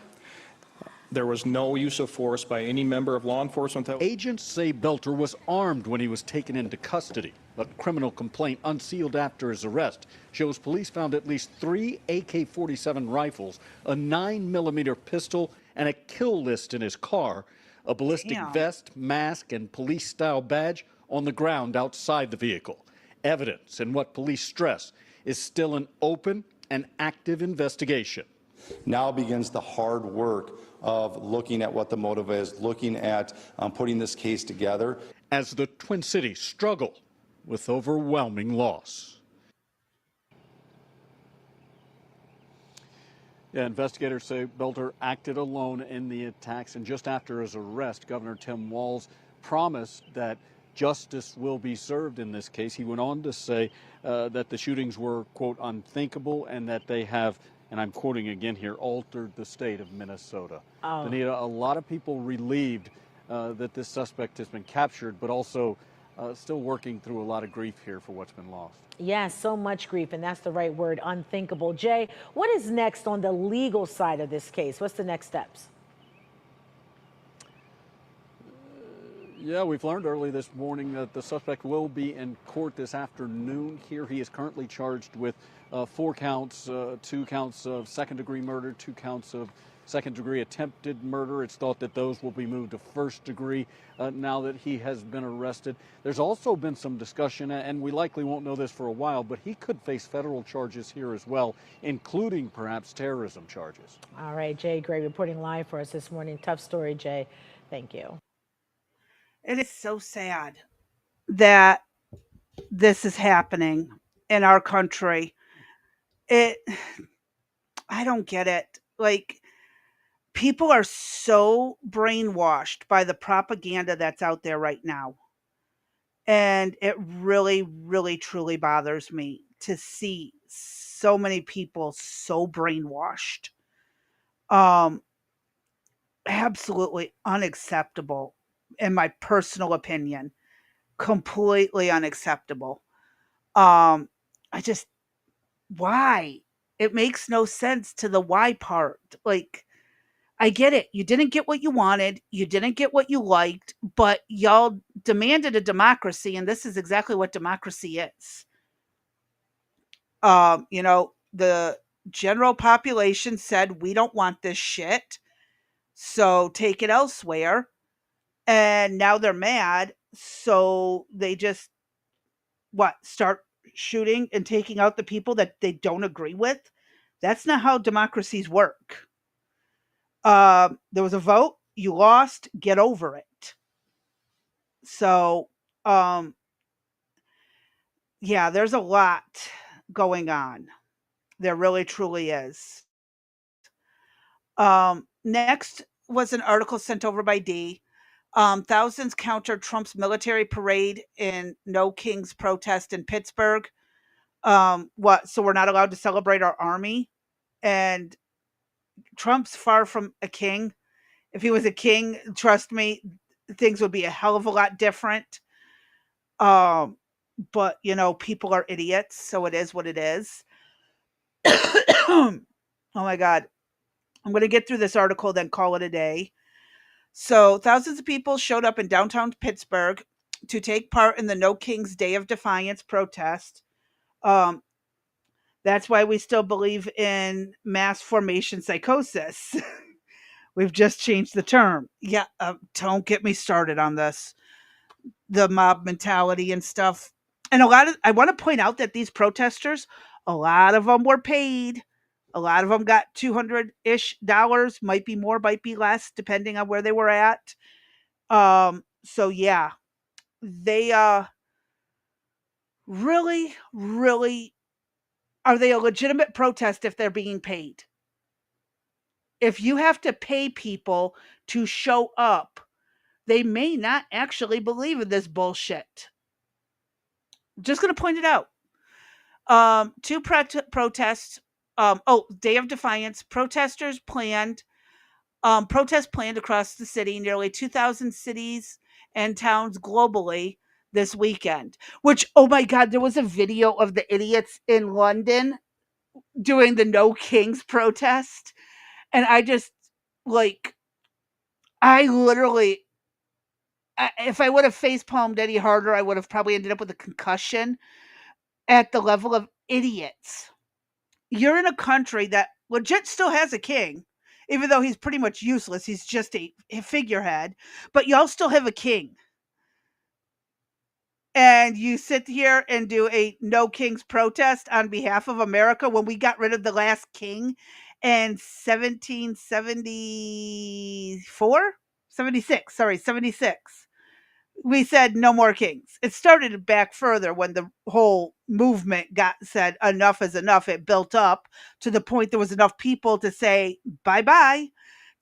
There was no use of force by any member of law enforcement. Agents say Boelter was armed when he was taken into custody. A criminal complaint unsealed after his arrest shows police found at least 3 AK-47 rifles, a 9mm pistol, and a kill list in his car, a ballistic vest, mask, and police-style badge on the ground outside the vehicle. Evidence, and what police stress, is still an open and active investigation. Now begins the hard work of looking at what the motive is, looking at putting this case together. As the Twin Cities struggle with overwhelming loss. Yeah, investigators say Boelter acted alone in the attacks, and just after his arrest, Governor Tim Walz promised that justice will be served in this case. He went on to say that the shootings were, quote, unthinkable, and that they have, and I'm quoting again here, altered the state of Minnesota. Anita, a lot of people relieved that this suspect has been captured, but also still working through a lot of grief here for what's been lost. Yes, so much grief, and that's the right word, unthinkable. Jay, what is next on the legal side of this case? What's the next steps? Yeah, we've learned early this morning that the suspect will be in court this afternoon here. He is currently charged with 4 counts, 2 counts of second-degree murder, 2 counts of second-degree attempted murder. It's thought that those will be moved to first degree now that he has been arrested. There's also been some discussion, and we likely won't know this for a while, but he could face federal charges here as well, including perhaps terrorism charges. All right, Jay Gray reporting live for us this morning. Tough story, Jay. Thank you. It is so sad that this is happening in our country. I don't get it. Like, people are so brainwashed by the propaganda that's out there right now. And it really, really, truly bothers me to see so many people so brainwashed. Absolutely unacceptable, in my personal opinion. Completely unacceptable. Why? It makes no sense to the why part. Like, I get it. You didn't get what you wanted. You didn't get what you liked, but y'all demanded a democracy, and this is exactly what democracy is. The general population said, we don't want this shit, so take it elsewhere. And now they're mad, so they just, start shooting and taking out the people that they don't agree with? That's not how democracies work. There was a vote, you lost, get over it. So, yeah, there's a lot going on. There really truly is. Next was an article sent over by D. Thousands counter Trump's military parade in No Kings protest in Pittsburgh. So we're not allowed to celebrate our army? And Trump's far from a king. If he was a king, trust me, things would be a hell of a lot different. But, people are idiots, so it is what it is. Oh my God. I'm going to get through this article, then call it a day. So thousands of people showed up in downtown Pittsburgh to take part in the No Kings Day of Defiance protest. That's why we still believe in mass formation psychosis. We've just changed the term. Yeah, don't get me started on this. The mob mentality and stuff. And I want to point out that these protesters, a lot of them were paid. A lot of them got $200-ish, might be more, might be less, depending on where they were at. So yeah, they really, really, are they a legitimate protest if they're being paid? If you have to pay people to show up, they may not actually believe in this bullshit. Just going to point it out. 2 protests. Day of Defiance. Protest planned across the city, nearly 2,000 cities and towns globally this weekend. Which, oh my God, there was a video of the idiots in London doing the No Kings protest. And I literally if I would have face palmed any harder, I would have probably ended up with a concussion at the level of idiots. You're in a country that legit still has a king, even though he's pretty much useless. He's just a figurehead, but y'all still have a king. And you sit here and do a no kings protest on behalf of America when we got rid of the last king in 1774? 76, sorry, 76. We said no more kings. It started back further when the whole movement got said enough is enough. It built up to the point there was enough people to say bye-bye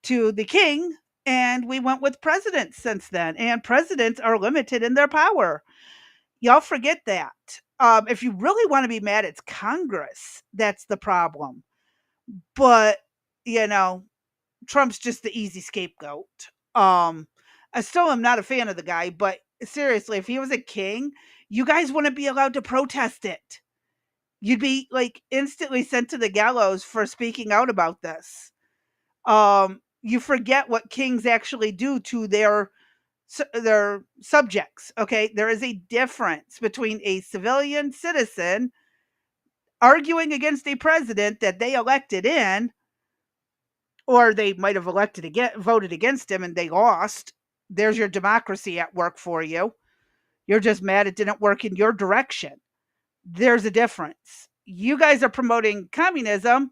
to the king, and we went with presidents since then. And presidents are limited in their power. Y'all forget that. If you really want to be mad, it's Congress that's the problem. But, you know, Trump's just the easy scapegoat. I still am not a fan of the guy, but seriously, if he was a king, you guys wouldn't be allowed to protest it. You'd be like instantly sent to the gallows for speaking out about this. You forget what kings actually do to their subjects. Okay, there is a difference between a civilian citizen arguing against a president that they elected in, or they might have voted against him and they lost. There's your democracy at work for you. You're just mad it didn't work in your direction. There's a difference. You guys are promoting communism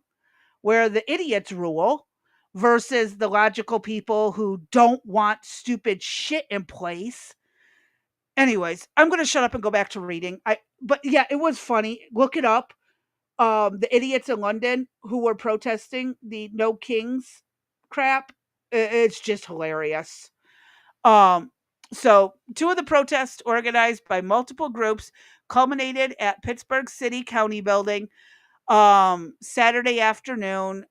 where the idiots rule versus the logical people who don't want stupid shit in place. Anyways, I'm going to shut up and go back to reading. But yeah, it was funny. Look it up. The idiots in London who were protesting the no kings crap. It's just hilarious. So two of the protests organized by multiple groups culminated at Pittsburgh City County Building Saturday afternoon.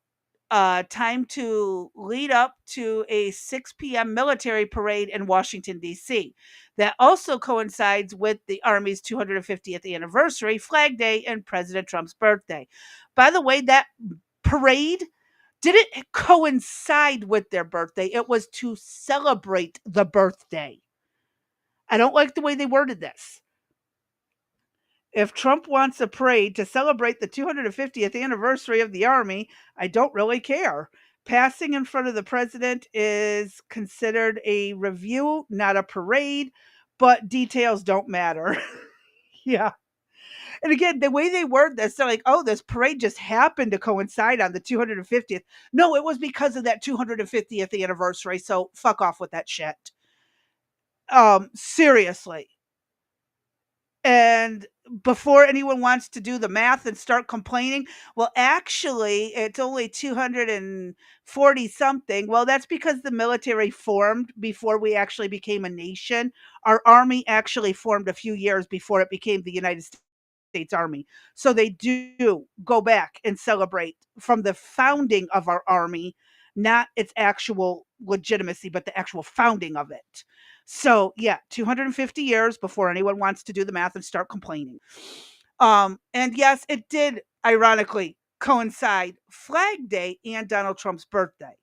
Time to lead up to a 6 p.m. military parade in Washington, D.C. That also coincides with the Army's 250th anniversary, Flag Day, and President Trump's birthday. By the way, that parade didn't coincide with their birthday. It was to celebrate the birthday. I don't like the way they worded this. If Trump wants a parade to celebrate the 250th anniversary of the Army, I don't really care. Passing in front of the president is considered a review, not a parade, but details don't matter. Yeah. And again, the way they word this, they're like, oh, this parade just happened to coincide on the 250th. No, it was because of that 250th anniversary. So fuck off with that shit. Seriously. And before anyone wants to do the math and start complaining, well, actually, it's only 240 something. Well, that's because the military formed before we actually became a nation. Our army actually formed a few years before it became the United States Army. So they do go back and celebrate from the founding of our army, not its actual legitimacy, but the actual founding of it. So yeah, 250 years before anyone wants to do the math and start complaining. And yes, it did ironically coincide Flag Day and Donald Trump's birthday.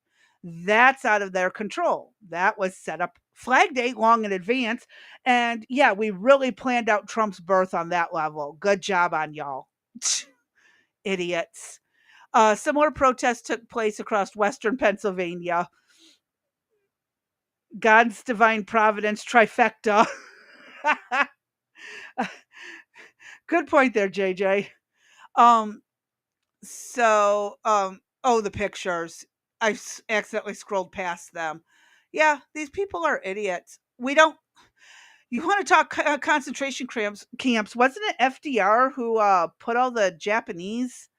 That's out of their control. That was set up Flag Day long in advance. And yeah, we really planned out Trump's birth on that level. Good job on y'all. Idiots. Similar protests took place across Western Pennsylvania. God's divine providence trifecta. Good point there, JJ. Oh, the pictures. I accidentally scrolled past them. Yeah, these people are idiots. We don't. You want to talk concentration camps? Wasn't it FDR who put all the Japanese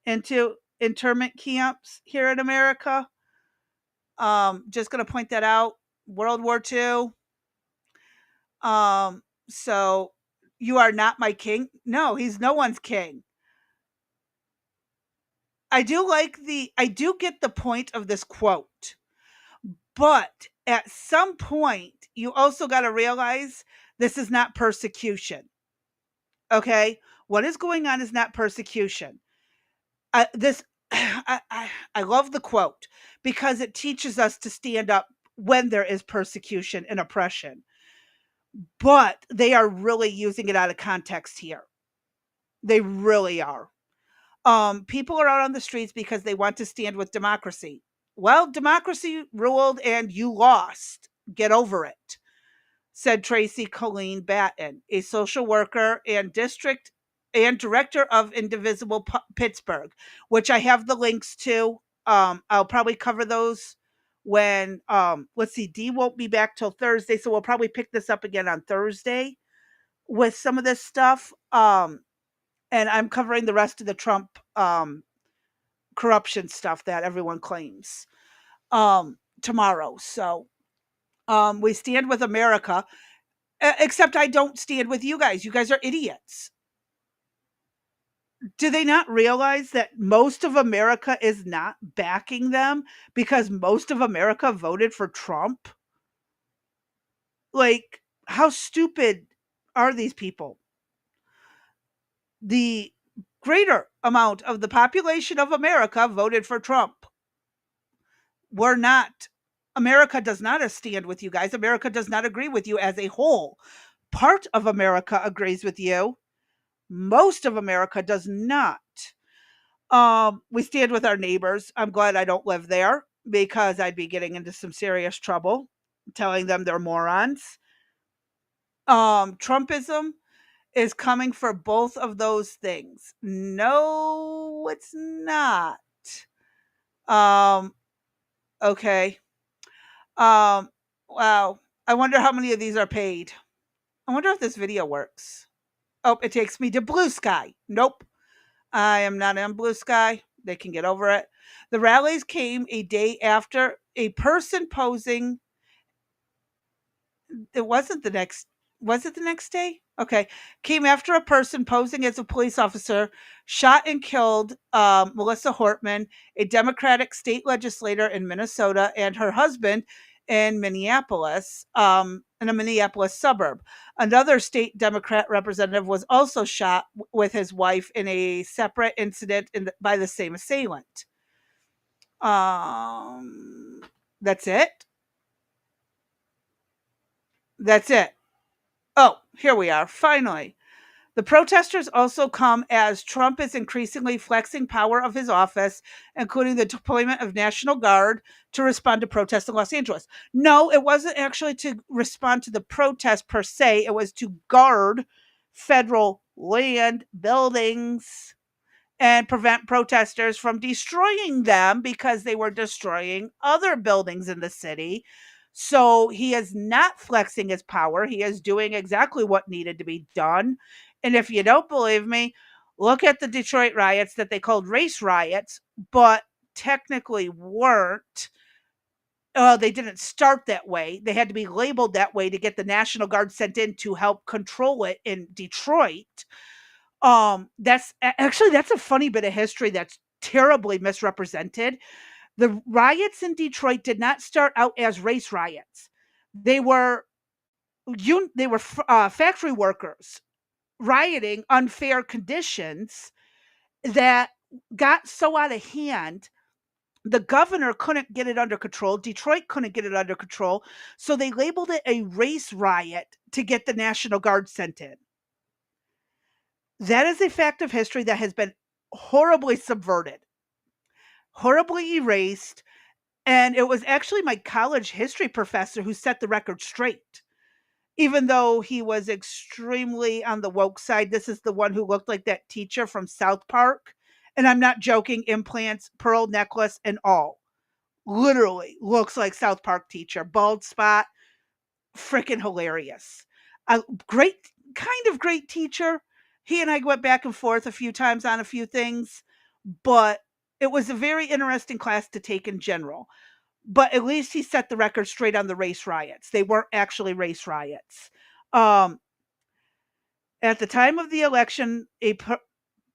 into internment camps here in America? Just going to point that out. World War II. So you are not my king. No, he's no one's king. I do get the point of this quote, but at some point you also got to realize this is not persecution. Okay. What is going on is not persecution. I love the quote because it teaches us to stand up when there is persecution and oppression. But they are really using it out of context here. They really are. People are out on the streets because they want to stand with democracy. Well, democracy ruled and you lost. Get over it, said Tracy Colleen Batten, a social worker and director of Indivisible Pittsburgh, which I have the links to. I'll probably cover those when let's see, Dee won't be back till Thursday, so we'll probably pick this up again on Thursday with some of this stuff. And I'm covering the rest of the Trump corruption stuff that everyone claims tomorrow. So we stand with America, except I don't stand with you guys. You guys are idiots. Do they not realize that most of America is not backing them because most of America voted for Trump? Like, how stupid are these people? The greater amount of the population of America voted for Trump. We're not. America does not stand with you guys. America does not agree with you as a whole. Part of America agrees with you. Most of America does not. We stand with our neighbors. I'm glad I don't live there because I'd be getting into some serious trouble telling them they're morons. Trumpism is coming for both of those things. No, it's not. Okay. Wow. I wonder how many of these are paid. I wonder if this video works. Oh, it takes me to Blue Sky. Nope. I am not on Blue Sky. They can get over it. The rallies came a day after a person posing. It wasn't the next. Was it the next day? Okay. Came after a person posing as a police officer shot and killed Melissa Hortman, a Democratic state legislator in Minnesota, and her husband in Minneapolis, in a Minneapolis suburb. Another state Democrat representative was also shot with his wife in a separate incident by the same assailant. That's it. That's it. Oh, here we are. Finally. The protesters also come as Trump is increasingly flexing power of his office, including the deployment of National Guard to respond to protests in Los Angeles. No, it wasn't actually to respond to the protest per se. It was to guard federal land, buildings, and prevent protesters from destroying them because they were destroying other buildings in the city. So he is not flexing his power. He is doing exactly what needed to be done. And if you don't believe me, look at the Detroit riots that they called race riots, but technically weren't. They didn't start that way. They had to be labeled that way to get the National Guard sent in to help control it in Detroit. That's a funny bit of history that's terribly misrepresented. The riots in Detroit did not start out as race riots. They were factory workers rioting unfair conditions that got so out of hand. The governor couldn't get it under control. Detroit couldn't get it under control. So they labeled it a race riot to get the National Guard sent in. That is a fact of history that has been horribly subverted, horribly erased. And it was actually my college history professor who set the record straight. Even though he was extremely on the woke side, this is the one who looked like that teacher from South Park. And I'm not joking, implants, pearl necklace, and all. Literally looks like South Park teacher. Bald spot. Freaking hilarious. A great teacher. He and I went back and forth a few times on a few things, but it was a very interesting class to take in general. But at least he set the record straight on the race riots. They weren't actually race riots. At the time of the election, a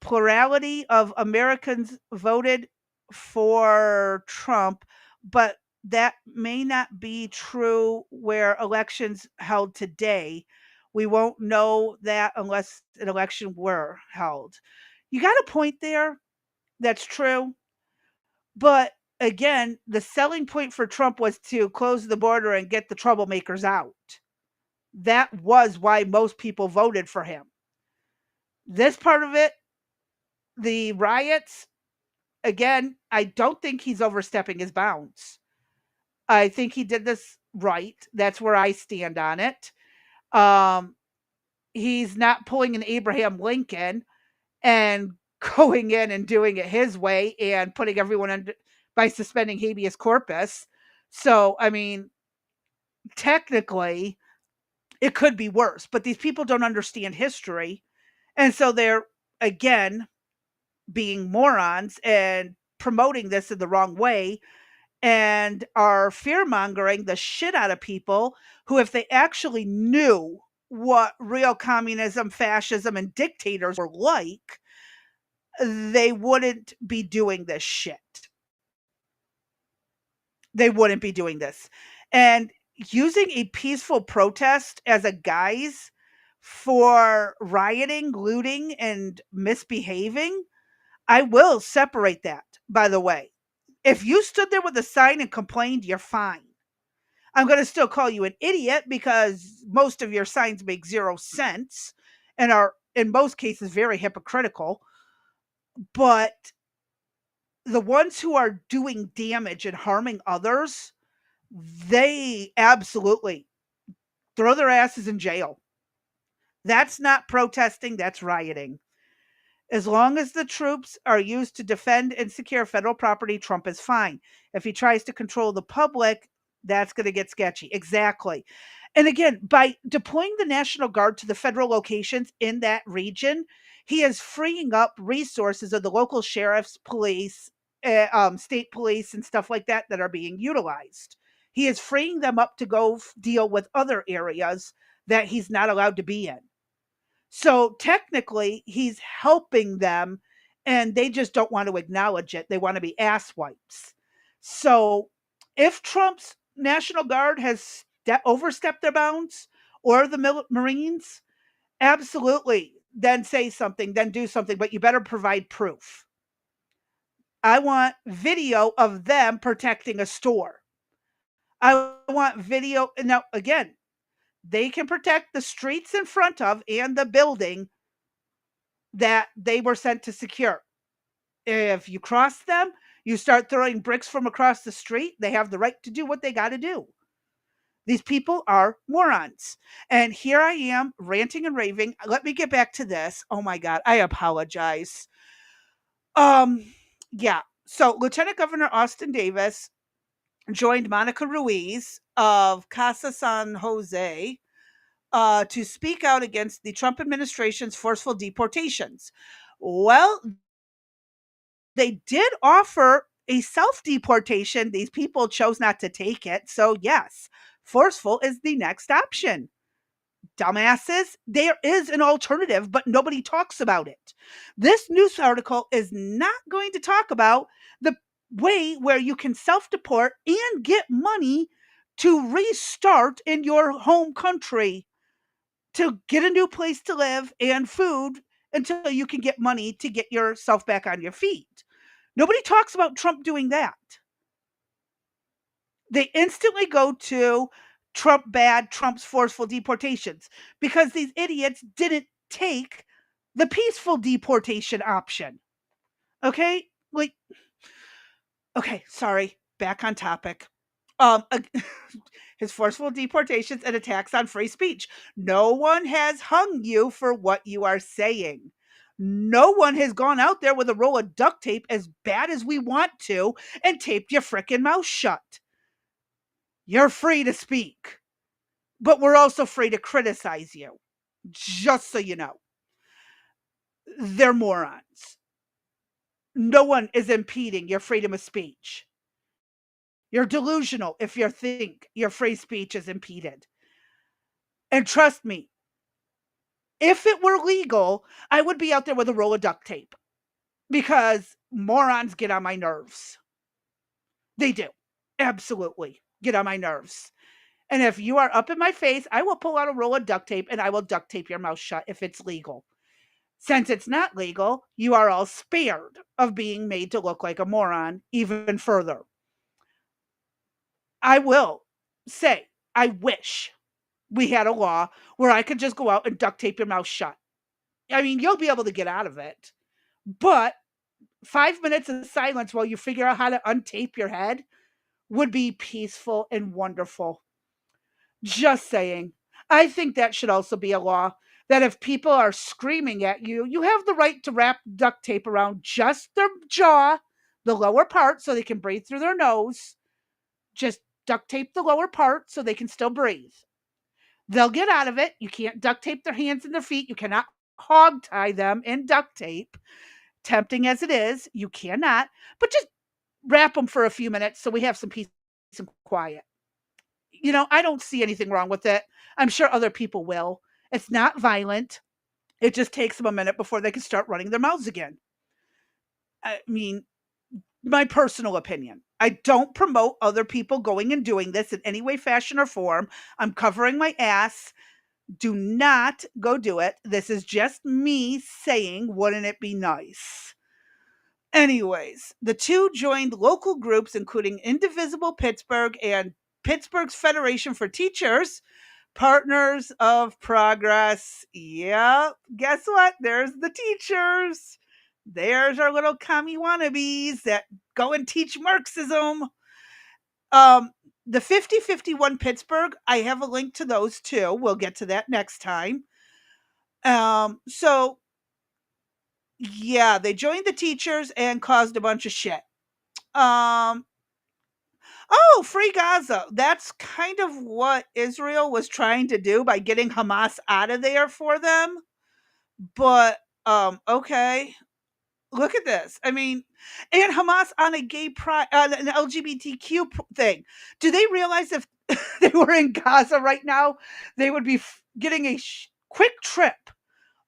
plurality of Americans voted for Trump, but that may not be true where elections held today. We won't know that unless an election were held. You got a point there. That's true. But again, the selling point for Trump was to close the border and get the troublemakers out. That was why most people voted for him. This part of it, the riots, again, I don't think he's overstepping his bounds. I think he did this right. That's where I stand on it. Um, he's not pulling an Abraham Lincoln and going in and doing it his way and putting everyone under by suspending habeas corpus. So, I mean, technically, it could be worse, but these people don't understand history. And so they're, again, being morons and promoting this in the wrong way and are fear mongering the shit out of people who, if they actually knew what real communism, fascism, and dictators were like, they wouldn't be doing this shit. They wouldn't be doing this. And using a peaceful protest as a guise for rioting, looting, and misbehaving, I will separate that, by the way. If you stood there with a sign and complained, you're fine. I'm going to still call you an idiot because most of your signs make 0 sense and are, in most cases, very hypocritical. But the ones who are doing damage and harming others, they absolutely throw their asses in jail. That's not protesting, that's rioting. As long as the troops are used to defend and secure federal property, Trump is fine. If he tries to control the public, that's going to get sketchy. Exactly. And again, by deploying the National Guard to the federal locations in that region, he is freeing up resources of the local sheriffs, police, state police, and stuff like that that are being utilized. He is freeing them up to go deal with other areas that he's not allowed to be in. So technically, he's helping them, and they just don't want to acknowledge it. They want to be ass wipes. So if Trump's National Guard has overstepped their bounds, or the Marines, absolutely, then say something, then do something, but you better provide proof. I want video of them protecting a store. I want video. Now, again, they can protect the streets in front of and the building that they were sent to secure. If you cross them, you start throwing bricks from across the street, they have the right to do what they got to do. These people are morons. And here I am ranting and raving. Let me get back to this. Oh my God, I apologize. Yeah. So Lieutenant Governor Austin Davis joined Monica Ruiz of Casa San Jose to speak out against the Trump administration's forceful deportations. Well, they did offer a self-deportation. These people chose not to take it. So yes, forceful is the next option. Dumbasses, there is an alternative, but nobody talks about it. This news article is not going to talk about the way where you can self-deport and get money to restart in your home country, to get a new place to live and food until you can get money to get yourself back on your feet. Nobody talks about Trump doing that. They instantly go to Trump bad, Trump's forceful deportations, because these idiots didn't take the peaceful deportation option. Okay? Like, okay, sorry. Back on topic. His forceful deportations and attacks on free speech. No one has hung you for what you are saying. No one has gone out there with a roll of duct tape as bad as we want to and taped your frickin' mouth shut. You're free to speak, but we're also free to criticize you, just so you know. They're morons. No one is impeding your freedom of speech. You're delusional if you think your free speech is impeded. And trust me, if it were legal, I would be out there with a roll of duct tape, because morons get on my nerves. They do. Absolutely get on my nerves. And if you are up in my face, I will pull out a roll of duct tape and I will duct tape your mouth shut if it's legal. Since it's not legal, you are all spared of being made to look like a moron even further. I will say, I wish we had a law where I could just go out and duct tape your mouth shut. I mean, you'll be able to get out of it, but 5 minutes of silence while you figure out how to untape your head would be peaceful and wonderful. Just saying. I think that should also be a law that if people are screaming at you, you have the right to wrap duct tape around just their jaw, the lower part, so they can breathe through their nose. Just duct tape the lower part so they can still breathe. They'll get out of it. You can't duct tape their hands and their feet. You cannot hog tie them in duct tape. Tempting as it is, you cannot. But just wrap them for a few minutes so we have some peace and quiet. I don't see anything wrong with it. I'm sure other people will. It's not violent. It just takes them a minute before they can start running their mouths again. I mean, my personal opinion. I don't promote other people going and doing this in any way, fashion, or form. I'm covering my ass. Do not go do it. This is just me saying, wouldn't it be nice? Anyways, the two joined local groups, including Indivisible Pittsburgh and Pittsburgh's Federation for Teachers, Partners of Progress. Yeah, guess what? There's the teachers. There's our little commie wannabes that go and teach Marxism. The 5051 Pittsburgh, I have a link to those too. We'll get to that next time. So yeah, they joined the teachers and caused a bunch of shit. Oh, free Gaza. That's kind of what Israel was trying to do by getting Hamas out of there for them. But okay. Look at this. I mean, and Hamas on a gay pride, an LGBTQ thing. Do they realize if they were in Gaza right now, they would be getting a quick trip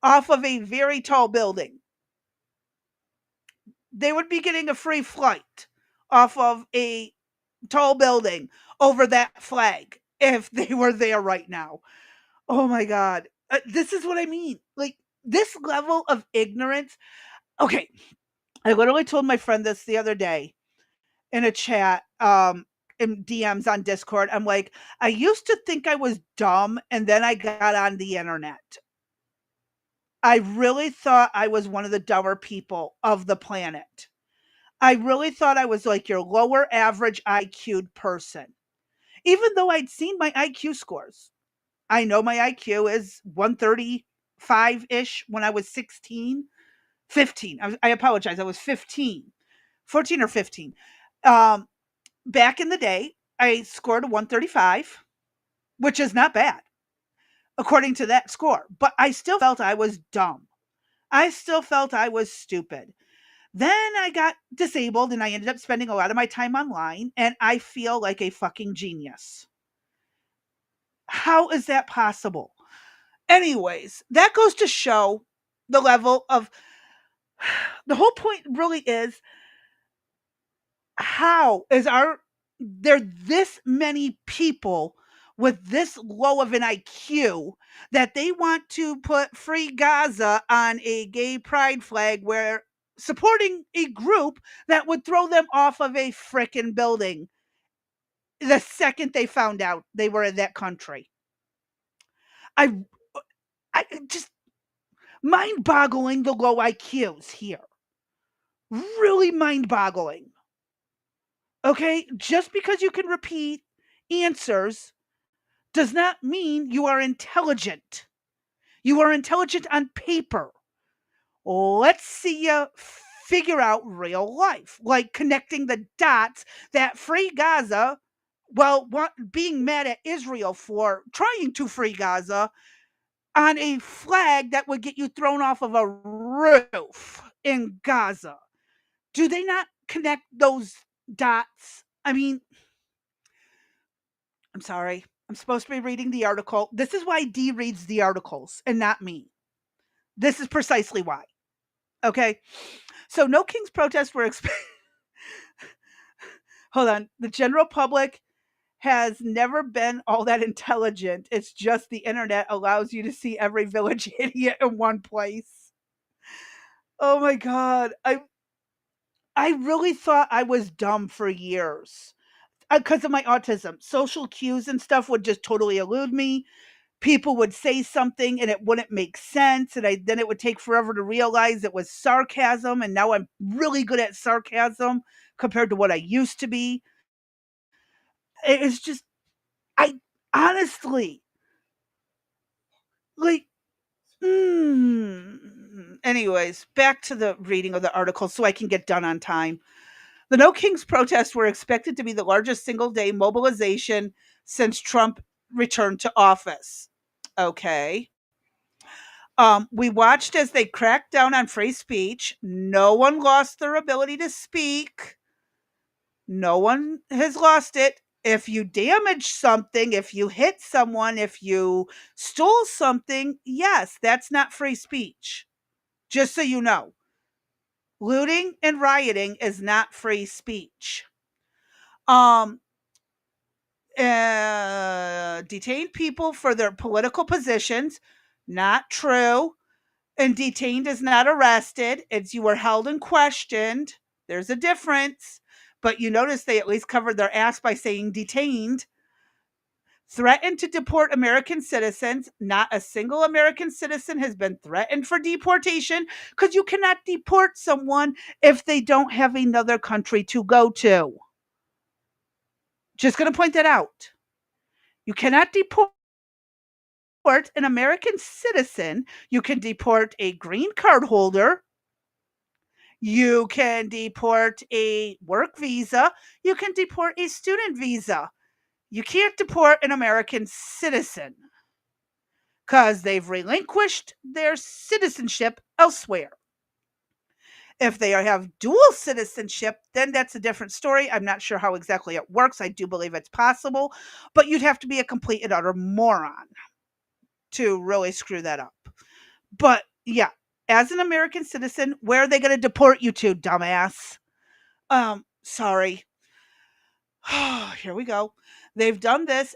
off of a very tall building? They would be getting a free flight off of a tall building over that flag if they were there right now. Oh my God. This is what I mean. Like, this level of ignorance. Okay. I literally told my friend this the other day in a chat, in DMs on Discord. I'm like, I used to think I was dumb, and then I got on the internet. I really thought I was one of the dumber people of the planet. I really thought I was like your lower average IQ'd person. Even though I'd seen my IQ scores. I know my IQ is 135-ish when I was 16. 15. I apologize. I was 15. 14 or 15. Back in the day, I scored a 135, which is not bad, according to that score. But I still felt I was dumb. I still felt I was stupid. Then I got disabled and I ended up spending a lot of my time online, and I feel like a fucking genius. How is that possible? Anyways, that goes to show the level of... The whole point really is, how is there this many people with this low of an IQ that they want to put free Gaza on a gay pride flag, where supporting a group that would throw them off of a frickin' building the second they found out they were in that country? I just mind-boggling, the low IQs here. Really mind-boggling. Okay, just because you can repeat answers does not mean you are intelligent. You are intelligent on paper. Let's see you figure out real life, like connecting the dots that free Gaza, well, being mad at Israel for trying to free Gaza on a flag that would get you thrown off of a roof in Gaza. Do they not connect those dots? I mean, I'm sorry. I'm supposed to be reading the article. This is why Dee reads the articles and not me. This is precisely why. Okay? So no King's protests were Hold on. The general public has never been all that intelligent. It's just the internet allows you to see every village idiot in one place. Oh my God. I really thought I was dumb for years. because of my autism, social cues and stuff would just totally elude me. People would say something and it wouldn't make sense, and then it would take forever to realize it was sarcasm, and now I'm really good at sarcasm compared to what I used to be. It's just, I honestly, like, anyways, back to the reading of the article so I can get done on time. The No Kings protests were expected to be the largest single day mobilization since Trump returned to office. Okay. We watched as they cracked down on free speech. No one lost their ability to speak. No one has lost it. If you damage something, if you hit someone, if you stole something, yes, that's not free speech. Just so you know, looting and rioting is not free speech. Detained people for their political positions, not true. And detained is not arrested. It's you were held and questioned. There's a difference. But you notice they at least covered their ass by saying detained. Threatened to deport American citizens. Not a single American citizen has been threatened for deportation, because you cannot deport someone if they don't have another country to go to. Just going to point that out. You cannot deport an American citizen. You can deport a green card holder. You can deport a work visa. You can deport a student visa. You can't deport an American citizen because they've relinquished their citizenship elsewhere. If they have dual citizenship, then that's a different story. I'm not sure how exactly it works. I do believe it's possible, but you'd have to be a complete and utter moron to really screw that up. But yeah, as an American citizen, where are they going to deport you to, dumbass? Sorry. Here we go. They've done this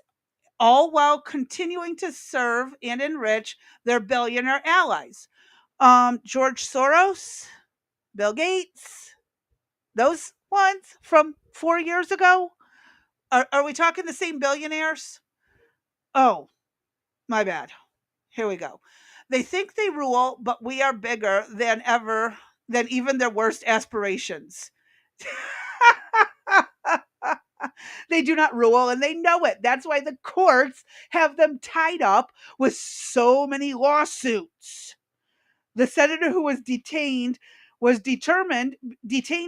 all while continuing to serve and enrich their billionaire allies. George Soros, Bill Gates, those ones from 4 years ago. Are we talking the same billionaires? Oh, my bad. Here we go. They think they rule, but we are bigger than ever, than even their worst aspirations. They do not rule, and they know it. That's why the courts have them tied up with so many lawsuits. The senator who was detained was detained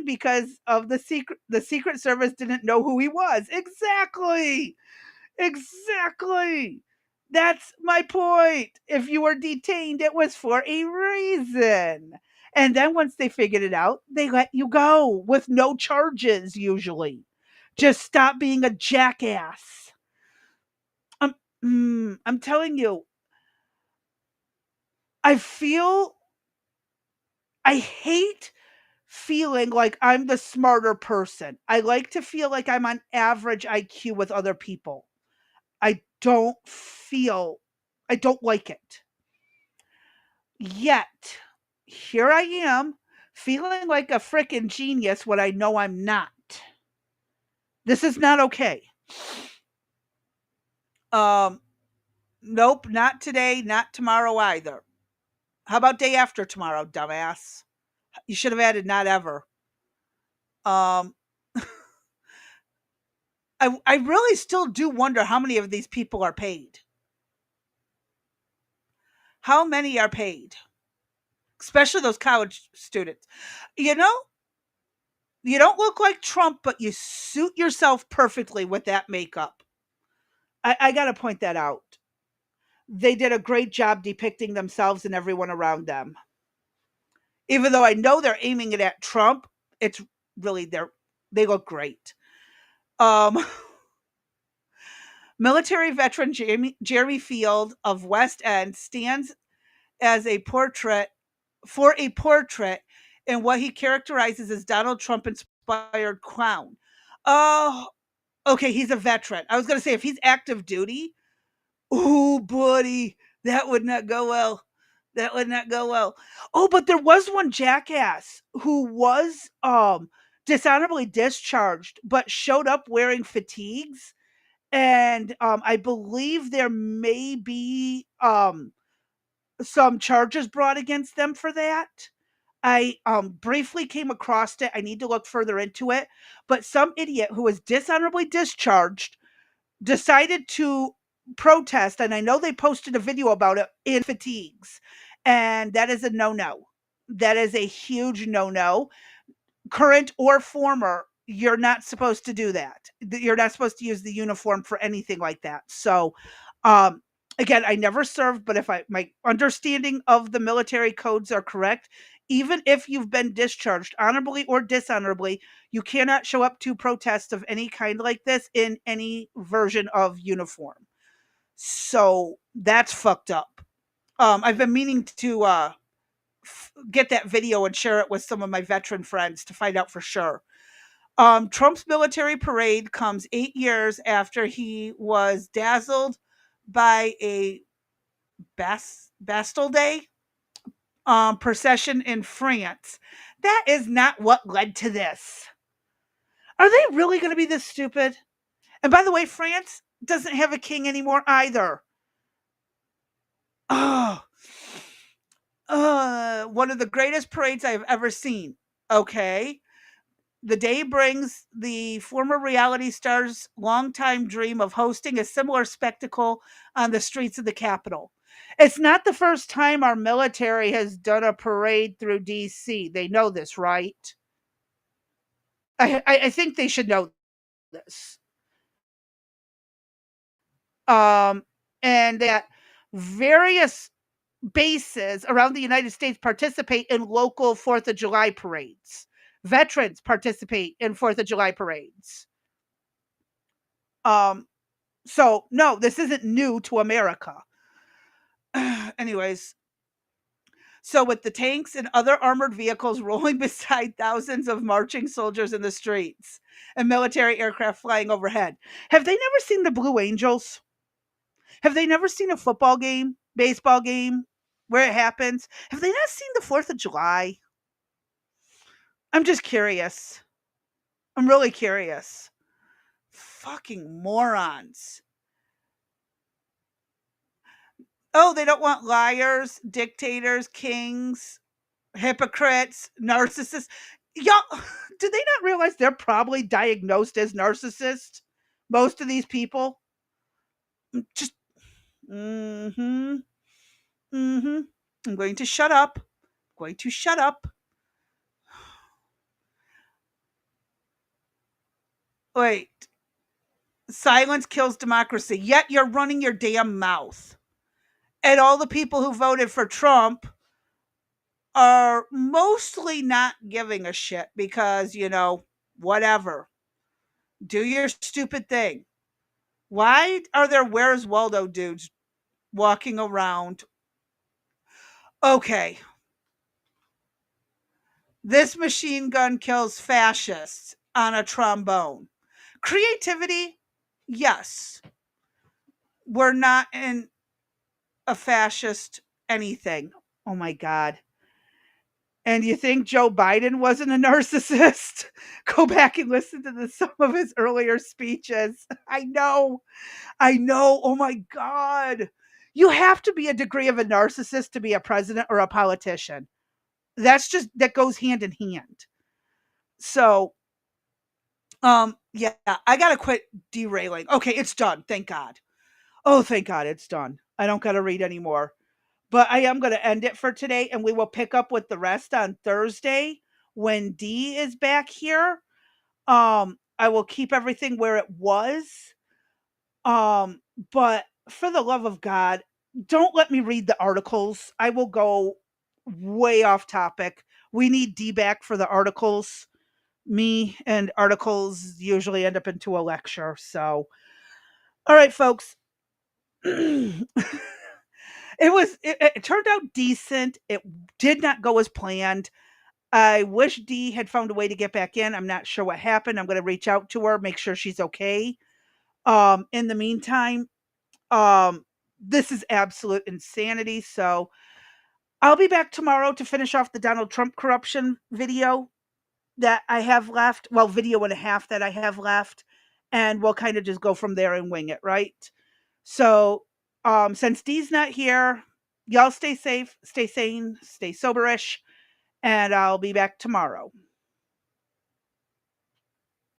because of the Secret Service didn't know who he was. Exactly. That's my point. If you were detained, it was for a reason. And then once they figured it out, they let you go with no charges usually. Just stop being a jackass. I'm telling you, I hate feeling like I'm the smarter person. I like to feel like I'm on average IQ with other people. I don't like it. Yet, here I am, feeling like a frickin' genius when I know I'm not. This is not okay. Nope, not today, not tomorrow either. How about day after tomorrow, dumbass? You should have added not ever. I really still do wonder how many of these people are paid. How many are paid? Especially those college students. You know, you don't look like Trump, but you suit yourself perfectly with that makeup. I got to point that out. They did a great job depicting themselves and everyone around them. Even though I know they're aiming it at Trump, it's really they look great. Military veteran Jeremy Field of West End stands as a portrait in what he characterizes as Donald Trump inspired clown. Oh, okay, he's a veteran. I was going to say if he's active duty, oh, buddy, that would not go well. Oh, but there was one jackass who was dishonorably discharged, but showed up wearing fatigues. And I believe there may be some charges brought against them for that. I briefly came across it. I need to look further into it. But some idiot who was dishonorably discharged decided to protest. And I know they posted a video about it in fatigues. And that is a no no. That is a huge no no. Current or former, you're not supposed to do that. You're not supposed to use the uniform for anything like that. So, um, again, I never served, but if my understanding of the military codes are correct, even if you've been discharged honorably or dishonorably, you cannot show up to protests of any kind like this in any version of uniform. So that's fucked up. I've been meaning to get that video and share it with some of my veteran friends to find out for sure. Trump's military parade comes 8 years after he was dazzled by a Bastille Day procession in France. That is not what led to this. Are they really going to be this stupid? And by the way, France doesn't have a king anymore either. Oh, one of the greatest parades I've ever seen. Okay. The day brings the former reality star's longtime dream of hosting a similar spectacle on the streets of the capital. It's not the first time our military has done a parade through DC. They know this, right? I think they should know this. And that various bases around the United States participate in local 4th of July parades. Veterans participate in 4th of July parades. So no, this isn't new to America. Anyways, so with the tanks and other armored vehicles rolling beside thousands of marching soldiers in the streets and military aircraft flying overhead, have they never seen the Blue Angels? Have they never seen a football game, baseball game where it happens? Have they not seen the 4th of July? I'm just curious. I'm really curious. Fucking morons. Oh, they don't want liars, dictators, kings, hypocrites, narcissists. Y'all, do they not realize they're probably diagnosed as narcissists? Most of these people. Just, mm-hmm. Mm-hmm. I'm going to shut up. I'm going to shut up. Wait. Silence kills democracy. Yet you're running your damn mouth. And all the people who voted for Trump are mostly not giving a shit because, whatever. Do your stupid thing. Why are there Where's Waldo dudes walking around? Okay. This machine gun kills fascists on a trombone. Creativity? Yes. We're not in a fascist anything. Oh my God. And you think Joe Biden wasn't a narcissist? Go back and listen to some of his earlier speeches. I know. Oh my God. You have to be a degree of a narcissist to be a president or a politician. That goes hand in hand. So, yeah, I got to quit derailing. Okay, it's done. Thank God. Oh, thank God it's done. I don't got to read anymore. But I am going to end it for today, and we will pick up with the rest on Thursday when Dee is back here. I will keep everything where it was. But for the love of God, don't let me read the articles. I will go way off topic. We need Dee back for the articles. Me and articles usually end up into a lecture. So, all right, folks. It turned out decent. It did not go as planned. I wish Dee had found a way to get back in. I'm not sure what happened. I'm going to reach out to her, make sure she's okay. In the meantime, this is absolute insanity. So I'll be back tomorrow to finish off the Donald Trump corruption video. that I have left, well, video and a half that I have left, and we'll kind of just go from there and wing it, right? So, since Dee's not here, y'all stay safe, stay sane, stay soberish, and I'll be back tomorrow.